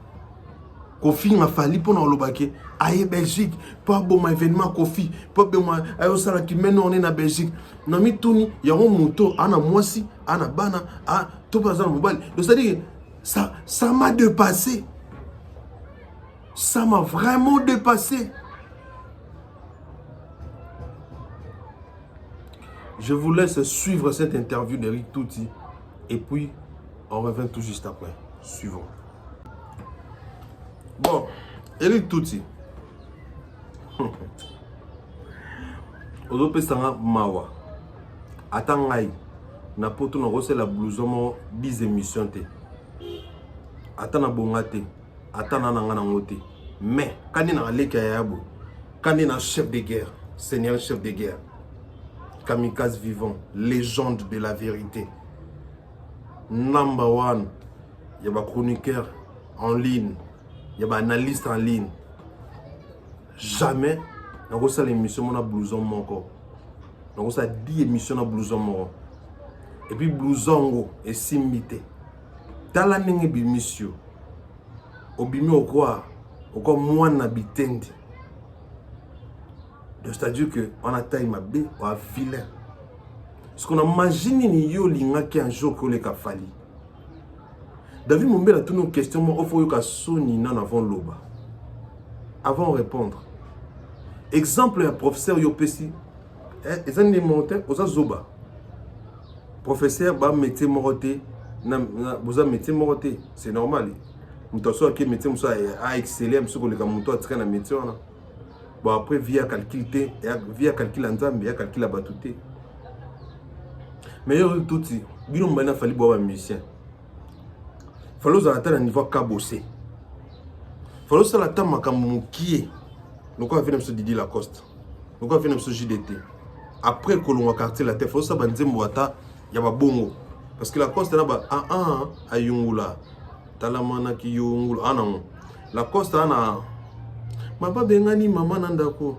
[SPEAKER 11] Kofi nga Fally pour na lobake. Aye Belgique, pas bon ma événement Kofi, pas bon ma ayo sala ki meno on est na Belgique. Na mituni ya ro muto ana mwasi, ana bana, a to bazana mobile. Donc c'est-à-dire ça m'a dépassé. Ça m'a vraiment dépassé. Je vous laisse suivre cette interview d'Eric Touti et puis on revient tout juste après. Suivons. Bon, Eric Touti. Ozope sanga mawa. Atangai. Na poto na rose la blouson bis émission te. Atana bongate. Atana nanga nangote. Mais quand il y a leka yabo, quand il y a chef de guerre, seigneur chef de guerre, kamikaze vivant, légende de la vérité. Number one, il y a un chroniqueur en ligne, il y a un analyste en ligne. Jamais, on a reçu l'émission mon blouson mon on a reçu 10 émissions na blouson mon. Et puis blouson est simité. Dans la nenge bimisio. Obimi au quoi? Au quoi moi n'habitendi. C'est-à-dire que on a taille ma bé ou un vilain. Ce qu'on a imaginé ni yo linga qui un jour que les ka Fally. David Mombela toutes nos questions moi au faut que soni nan avant loba. Avant de répondre. Exemple un professeur yo pesi. Les années montaient aux zoba. Professeur ba métier moroté na vous métier moroté, c'est normal. Mutoso qui métier muso a exceller muso ko le ka muto atrika na métier wana. Bon après via calcul T, via calcul nzambe, via calcul abatouté. Mais yo touti, bino mbana Fally boba musicien. Falo za atana niveau kabosé. Falo ça la tama kamukie. Nous quoi venir monsieur Didi Lacoste. Nous quoi venir monsieur JDT. Après que l'on a quartier la tête, falo ça banze mwata ya ba bongo. Parce que Lacoste là ba ayungula. Talamana ki yungula anam. Lacoste ana Maba bengani mama nandako.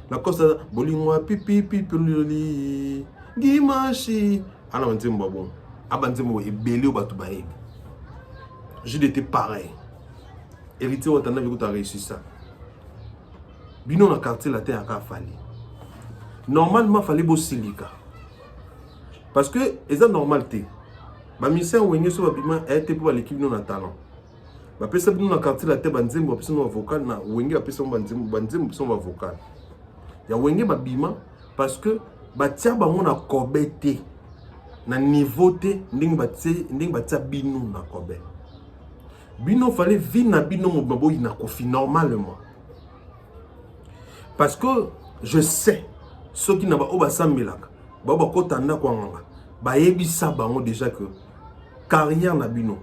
[SPEAKER 11] Lacoste bolingwa pipi pipululi. Gimashi. Ana banzembo bon. Abanzembo ebele o batu baebi. JDT pareil. Héritier Watana Vigo a réussi ça. Bino na quartier la terre à Fally. Normalement Fally bo silika. Parce que c'est normalité. Ba mission wenye so babima été pour l'équipe non na talent. Ba pesa bino na quartier la terre banzembo pesa no vocal na wenge ba pesa banzembo pesa no vocal. Ya wenge babima parce que ba tia ba mona kobete na niveau te nding ba tia bino na kobe. Bino fallait vivre na bino mobabo ina kofi normalement. Parce que je sais ceux qui n'a pas obasambilaka ba ba kotanda kwanga ba yebisa bango déjà que carrière na bino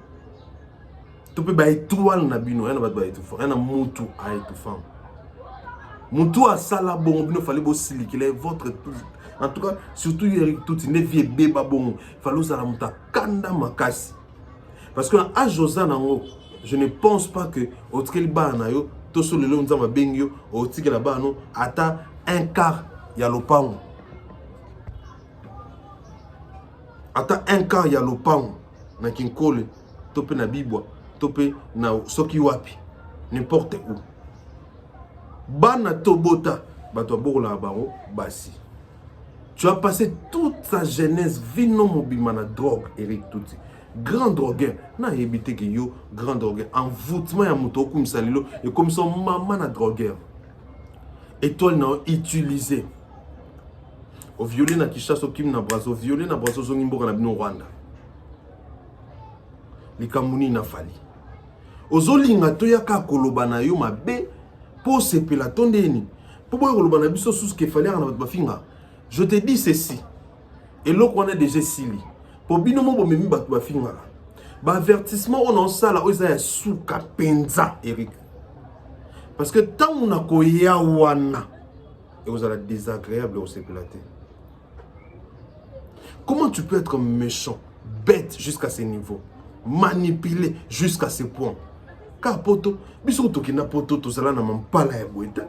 [SPEAKER 11] to pe ba étoile na bino ena ba étoile ena mutu a étoile mutu a sala bon bino fallait bo silikile votre en tout cas surtout Eric Touti ne vie beba bon fallait ça la muta kanda makasi parce que à Josana ngo je ne pense pas que autre bana yo to so lelo nzamba bengyo o tike la bano ata un quart ya lopango ata un quart ya lopango na kinkole tope na bibwa tope na soki wapi n'importe où bana tobota basi. Tu as passé toute ta jeunesse vino mobima na drogue, Eric Touti. Grand drogueur, na évité que yo grand drogueur. Envoûtement ya moto comme salilo et comme son maman na drogueur. Et toi n'a utilisé. Au violé na Kinshasa, au Kim na Brazo, au violé na Brazo zongimbo na bino Rwanda. Likamuni na fali. Ozolinga toya ka koloba na yo mabe pour sepela tondeni. Pour boy koloba na biso sous ke fali na bafinga. Je te dis ceci. Et là qu'on a déjà sili. Pour bino mo bomemi batu bafinga. Ba avertissement on en sala oza ya suka penza Eric. Parce que tant on a koya wana et vous allez désagréable au sepelaté. Comment tu peux être méchant, bête jusqu'à ce niveau, manipulé jusqu'à ce point? Car poto, biso to kina poto to sala na mampala ya boeta.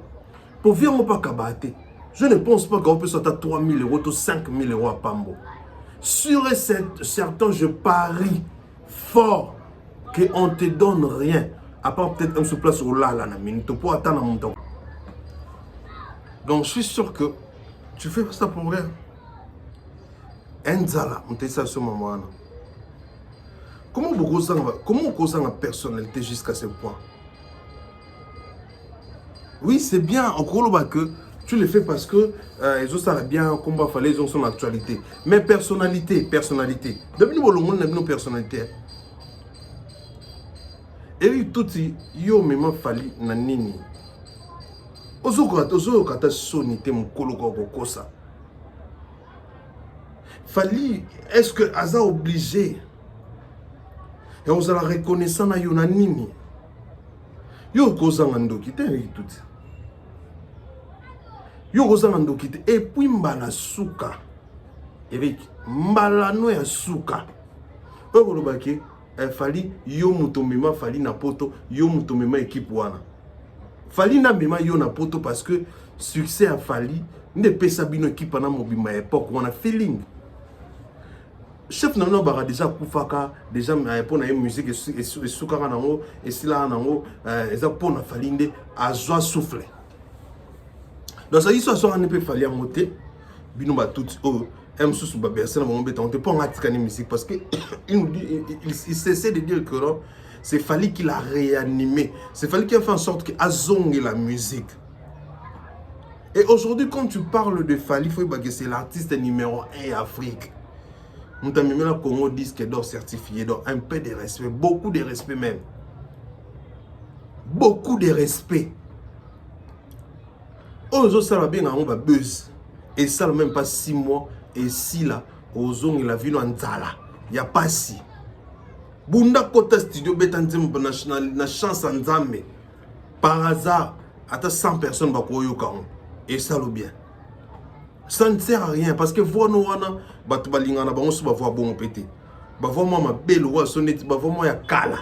[SPEAKER 11] Pour vivre mon pas kabate. Je ne pense pas qu'on peut sortir 3 000 euros ou 5 000 euros à Pambo. Sûr et certain, je parie fort qu'on ne te donne rien. À part peut-être un sous-place au là, la minute pour attendre mon temps. Donc je suis sûr que tu fais ça pour rien. Enzala, on te dit ça sur maman. Comment on cause la personnalité jusqu'à ce point? Oui, c'est bien, en gros, que tu le fais parce que ils ont ça bien, combat, fallait, ils ont son actualité. Mais personnalité. Depuis le monde, on a une personnalité. Et tout yo même fali na nini. Ozo kata sonité mon koloko kosa. Fali, est-ce que Aza obligé? Et on a reconnaissant na yo na nini. Yo koza ngando kite tout. Yo koza ngando kite et puis mbala suka. Eric, mbala no ya suka. Okolobaki fali yo mutomema fali na poto yo mutomema équipe wana. Fali na mema yo na poto parce que succès a fali ne pesa bino équipe na mobima époque wana feeling. Chef nano bara déjà kufaka déjà pour na musique et sukara nango et sila nango eza pour na fali nde azwa souffle. Donc ça histoire ne peut fali à monter bino ba tout M sous ba bercer na mon béton te pas ngatika ni musique parce que il cessait de dire que non, c'est Fali qui l'a réanimé, c'est Fali qui a fait en sorte que azonge la musique. Et aujourd'hui quand tu parles de Fali, il faut que c'est l'artiste numéro 1 Afrique. Nous t'avons mis le Congo disque d'or certifié, donc un peu de respect, beaucoup de respect même. Beaucoup de respect. Aujourd'hui ça va bien on va buzz et ça même pas 6 mois. Et si là, aux zones la vie en Zala, il n'y a pas si. Bunda Kota Studio Betanzim na chance en Zambé. Par hasard, à 100 personnes va koyoka. Et ça le bien. Ça ne sert à rien parce que voir nous wana batubalingana ba on se va voir bon pété. Ba voir moi ma belle roi sonnet, ba voir moi ya kala.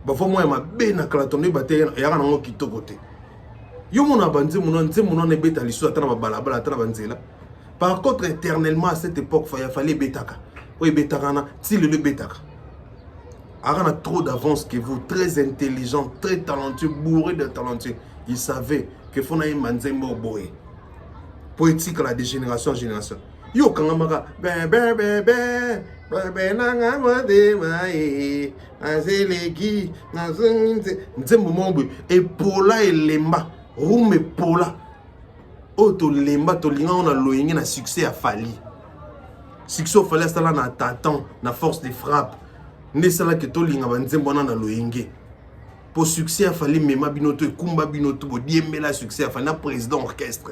[SPEAKER 11] Ba voir moi ma belle na kala tonné baté ya na ngo kitokote. Yo mona banze mona nze mona ne beta liso atana ba balabala atana banzela. Par contre, éternellement, à cette époque, il fallait Betaka. Oui, Betaka, si le Betaka. Aran a trop d'avance que vous, très intelligent, très talentueux, bourré de talentueux. Il savait que Fonaï Manzembo Boé. Poétique à la génération en génération. Yo, Kangamaka, et Pola et Lemba, Roum et Pola. Oh, to lemba to linga on a loyé na succès à Fali. Succès au Fali à cela na tatan, na force de frappe. Ne cela que to linga banzembo na loyenge. Pour succès à Fali mema binoto et kumba binoto bo diembe la succès à Fali na président orchestre.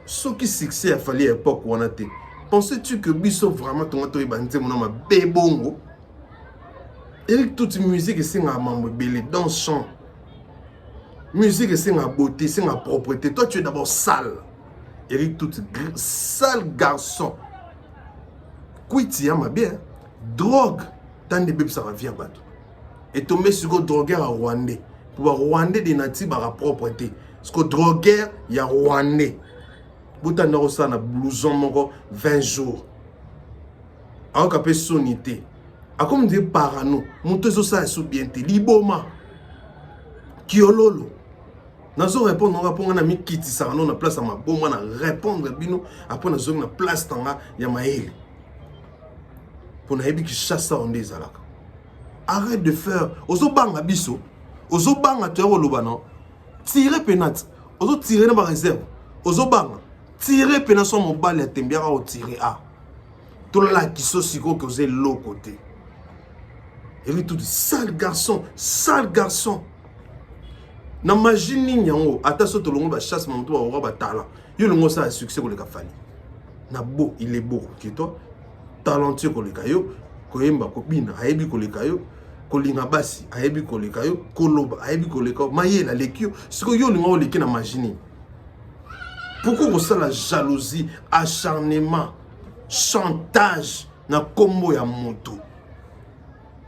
[SPEAKER 11] Ce qui succès à Fali à l'époque où on a été. Pensais-tu que biso vraiment ton to banzembo na ma bébongo? Et toute musique et c'est un mambo belé dans chant. Musique, c'est la beauté, c'est la propreté. Toi, tu es d'abord sale. Eric, tout sale garçon. Quitty, ma bien. Drogue. Tant de bébés, ça revient à battre. Et tu mets sur le drogueur à Rwandais. Pour Rwandais, des natifs à la propreté. Parce que drogueur, il y a Rwandais. Bouta Norosa, na blouson, 20 jours. Alors qu'après sonité. A comme dire parano. Monte ça, sous bien. Liboma. Kiololo. nazo répondre nga ponga na mikitisa na na place ma bomba na répondre bino après nazo na place tanga ya maele pour na yebi ki chassa onde zalaka. Arrête de faire ozo banga biso ozo banga to loba non tirer penalty ozo tirer na ba réserve ozo banga tirer penalty son mobile ya tembiara o tirer a to la kiso siko que vous êtes l'autre côté. Et lui tout sale garçon na magini nyango ata so to longo ba chasse mamuto ba ora ba talent yo longo ça succès ko le ka fali na beau il est beau qui toi talentueux ko le kayo ko yemba ko bina ayebi ko le kayo ko linga basi ayebi ko le kayo ko loba ayebi ko le kayo mayela lekio siko yo longo le na magini. Pourquoi ça la jalousie, acharnement, chantage na kombo ya moto?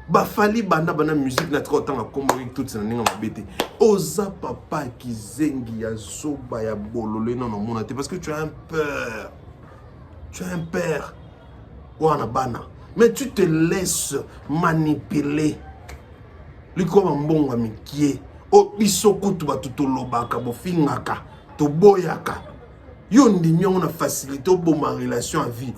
[SPEAKER 11] Ba fali banda musique na trop temps kombo tout ça ninga mabete. Oza papa ki zengi ya zoba ya bololo non mona te parce que tu as un peur. Tu as un père. Wana bana. Mais tu te laisses manipuler. Liko mbonga mikie. O bisoko tu batuto lobaka bo fingaka to boyaka. Yo ndimi on a facilité au bon ma relation à vie.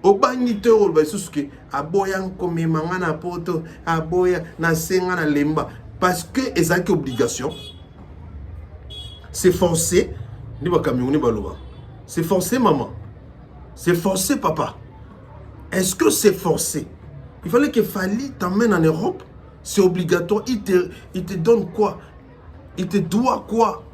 [SPEAKER 11] Au banite o ba susuke aboya nkome manga na poto aboya na senga na lemba parce que ezaki obligation. C'est forcé ni ba camion ni ba loba. C'est forcé maman. C'est forcé papa. Est-ce que c'est forcé? Il fallait que Fali t'emmène en Europe. C'est obligatoire. Il te donne quoi? Il te doit quoi?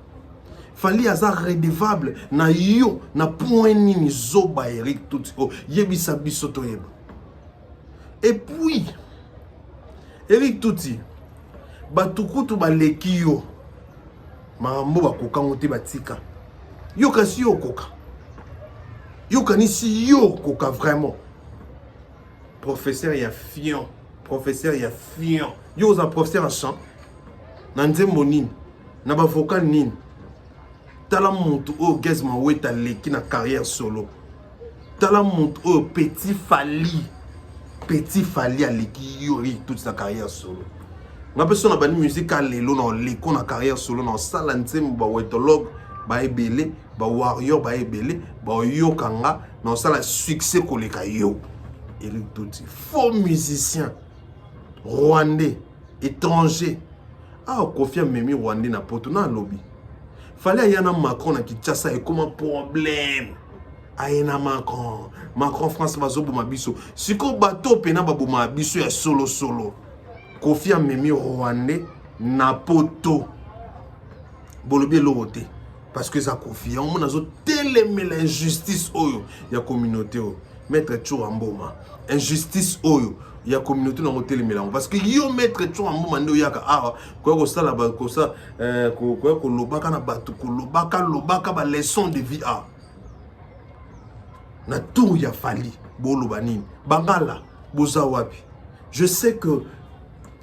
[SPEAKER 11] Fali aza redevable na yo na point nini zoba Eric tout yebisa bisoto yeba. Et puis Eric Touti batukutu baleki yo mambo bakoka ngote batika yo kasi yo koka yo kanisi yo koka vraiment professeur ya fion yo za professeur en chant na nzembo nini na ba vocal nini tala montu o gezma weta leki na carrière solo tala montu o petit Fali a leki yori toute sa carrière solo nga personne na bani musique a lelo na leko na carrière solo na sala nzembo ba wetologue ba ebele ba warrior ba ebele ba yokanga na sala succès koleka yo. Eric Touti faux musicien rwandais étranger confirme memi rwandais na poto na lobby. Fallait y en a Macron na Kinshasa et comme un problème. Ayena Macron France va zo boma biso. Siko bateau pena ba boma biso ya solo. Kofi a memi rwandais na poto. Bolobi loroté parce que ça Kofi on a zo télémé l'injustice oyo ya communauté o. Maître Chouamboma. Injustice oyo. Il y a communauté dans l'hôtel Milan parce que yo maître tu en moment ndo yaka quoi ça là ko ça ko lobaka na batu ko lobaka ba leçon de vie na tout ya Fali boloba nini bangala boza wapi. Je sais que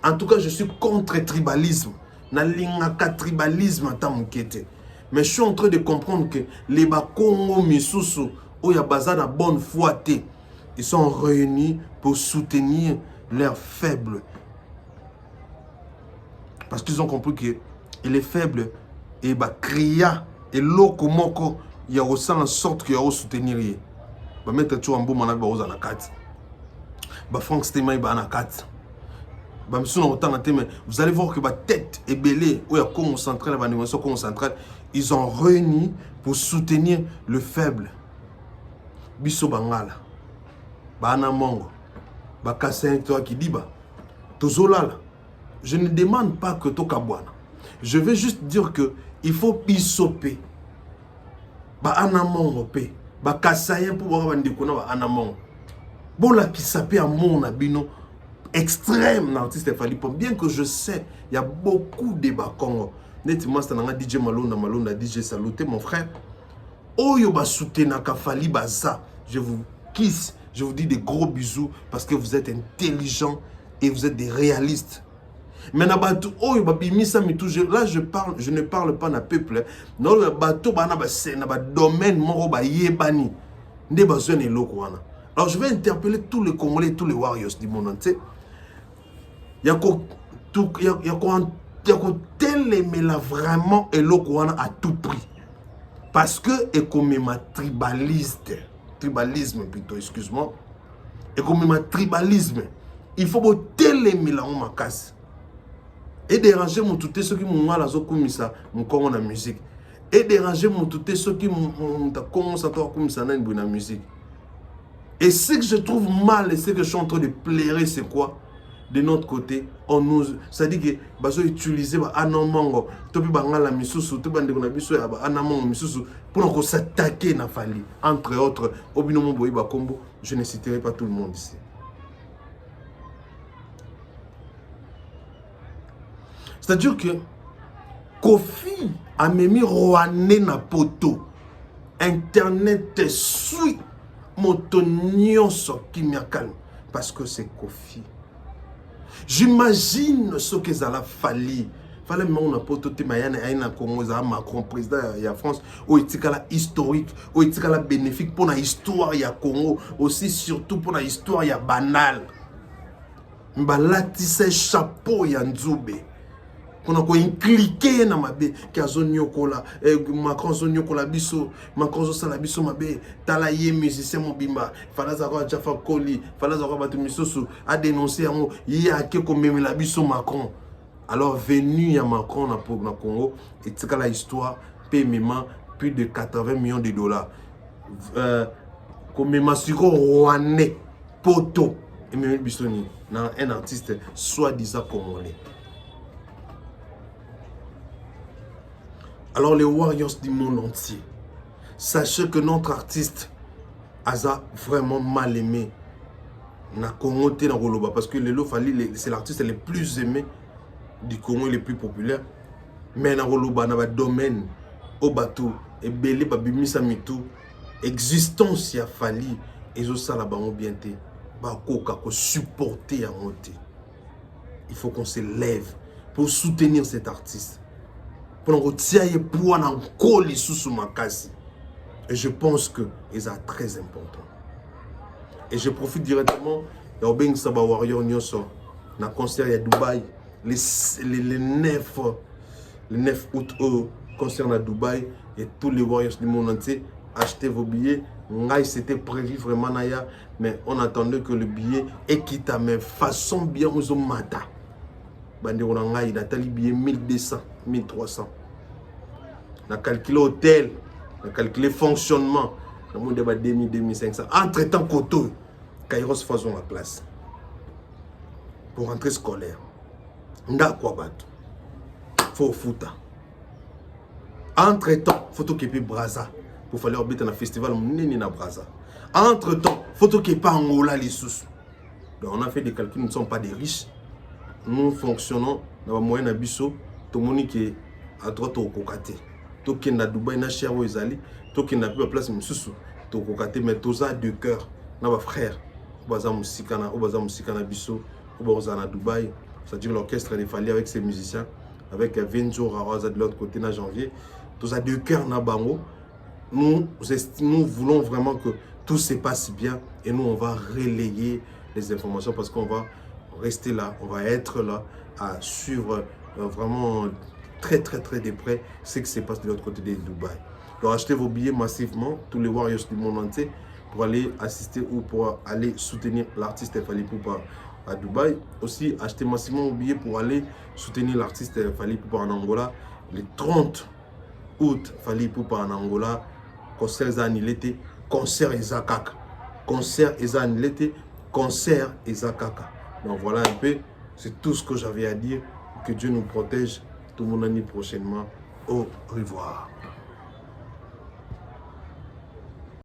[SPEAKER 11] en tout cas je suis contre tribalisme na lingaka tribalisme ta mukete mais je suis en train de comprendre que les bakongo misusu oya baza na bonne foi te. Ils sont réunis pour soutenir leurs faibles. Parce qu'ils ont compris que les faibles, et bah cria et loko moko, il y a aussi en sorte qu'il y a soutenir. Bah mettre tout en beau manag bah aux anakat. Bah Frank Stéma bah anakat. Bah monsieur non autant mais vous allez voir que bah tête et belé où il y a Congo central, la négociation Congo central, ils ont réuni pour soutenir le faible. Biso bangala. Bana mongo, bakasin toi qui dit bah, tozolala. Je ne demande pas que to kabwana. Je veux juste dire que il faut bisoper. Ba anamongo pe, bakasayen pour voir bandikona ba anamongo. Bon la qui s'appelle à mon abino extrême l'artiste Fali Pombe. Bien que je sais, il y a beaucoup de bakongo. Nettement c'est un DJ Malonda DJ Saluté mon frère. Oyo ba soutenaka Fali baza. Je vous kiss. Je vous dis des gros bisous parce que vous êtes intelligents et vous êtes des réalistes. Mais na bateau, oh, là je ne parle pas na peuple. Non, le bateau, na domaine, moro ba yebani. Ne besoin de l'eau. Alors je vais interpeller tous les Congolais, tous les warriors du monde entier. Il y a quoi telemela vraiment eloko wana à tout prix. Parce que et comme ma tribalisme plutôt, excuse-moi. Et comme ma tribalisme, il faut que telemela on ma casse. Et déranger mon tout ceux qui m'ont mal à ça, mon comment la musique. Et déranger mon tout ceux qui m'ont commencé à faire comme ça dans la musique. Et ce que je trouve mal et ce que je suis en train de plairer, c'est quoi? De notre côté, on nous, ça dit que bazo utiliser anamango, topi bangala misusu, topi bande kona biso ya anamango misusu pour nous s'attaquer na Fally. Entre autres, Obinomo Boyiba Kombo, je ne citerai pas tout le monde ici. C'est-à-dire que Kofi a mis Rouané na poto. Internet suit motonio so qui m'a calme parce que c'est Kofi. J'imagine ce que ça a fallu. Fallait mon poto te mayane aina Congo za Macron président ya France ou etikala historique ou etikala bénéfique pour la histoire ya Congo aussi surtout pour la histoire ya banal. Mbalati se chapeau ya Nzube. Qu'on a cliqué na mabe kazonyo kola Macron zonyo kola biso Macron zo sala biso mabe talaye musicien mobimba fala za ko Jafa Koli fala za ko batu misoso a dénoncer yango ya ke ko memela biso Macron. Alors venu à Macron na Congo et tikala histoire paiement plus de 80 millions de dollars. Comme Masiko Rouané poto et même Bissoni un artiste soi-disant congolais. Alors les Warriors du monde entier, sachez que notre artiste a vraiment mal aimé na Congo te na Roloba parce que Lelo Fally c'est l'artiste le plus aimé du Congo, le plus populaire. Mais na Roloba na ba domaine au bateau et belé ba bimisa mitou existence ya Fally et zo sala bango bien te ba koka ko supporter à monter. Il faut qu'on se lève pour soutenir cet artiste. Pour retirer pour en coller sous ma case. Et je pense que c'est très important. Et je profite directement de Obeng Saba Warrior Nyoso dans le concert à Dubaï le 9 août au concert à Dubaï et tous les Warriors du monde entier achetez vos billets. C'était prévu vraiment naya, mais on attendait que le billet est quitte mais façon bien aux mata. Bande on a il a tali billet 1200 1300. On a calculé hôtel, on a calculé fonctionnement. On a débat 2000 2500. Entre-temps Koto, Kairos faisons la place. Pour rentrer scolaire. Nda quoi battre. Faut fouta. Entre-temps, photo qui est Braza pour faire orbiter dans le festival Nini na Braza. Entre-temps, photo qui est pas Angola les sous. Donc on a fait des calculs, nous ne sommes pas des riches. Nous fonctionnons dans la moyenne à Bisso, tout le monde qui est à droite au Kokate. Tout qui est à Dubaï, na cher au Izali, tout qui est à la place Moussou, tout au Kokate, mais tout ça de cœur. Nos frères, au Baza Moussikana Bisso, au Baza na Dubaï, c'est-à-dire l'orchestre des Fally avec ses musiciens, avec Venjo Rawaza de l'autre côté, na janvier, tout ça de cœur na Bango. Nous voulons vraiment que tout se passe bien et nous on va relayer les informations parce qu'on va rester là, on va être là à suivre vraiment très de près ce qui se passe de l'autre côté de Dubaï. Donc achetez vos billets massivement, tous les Warriors du monde entier, pour aller assister ou pour aller soutenir l'artiste Fally Ipupa à Dubaï. Aussi achetez massivement vos billets pour aller soutenir l'artiste Fally Ipupa en Angola. Le 30 août, Fally Ipupa en Angola, concert Zanilete, concert Ezakaka. Concert Ezanilete, concert Ezakaka. Donc voilà un peu, c'est tout ce que j'avais à dire. Que Dieu nous protège. Tout mon année prochainement. Au revoir.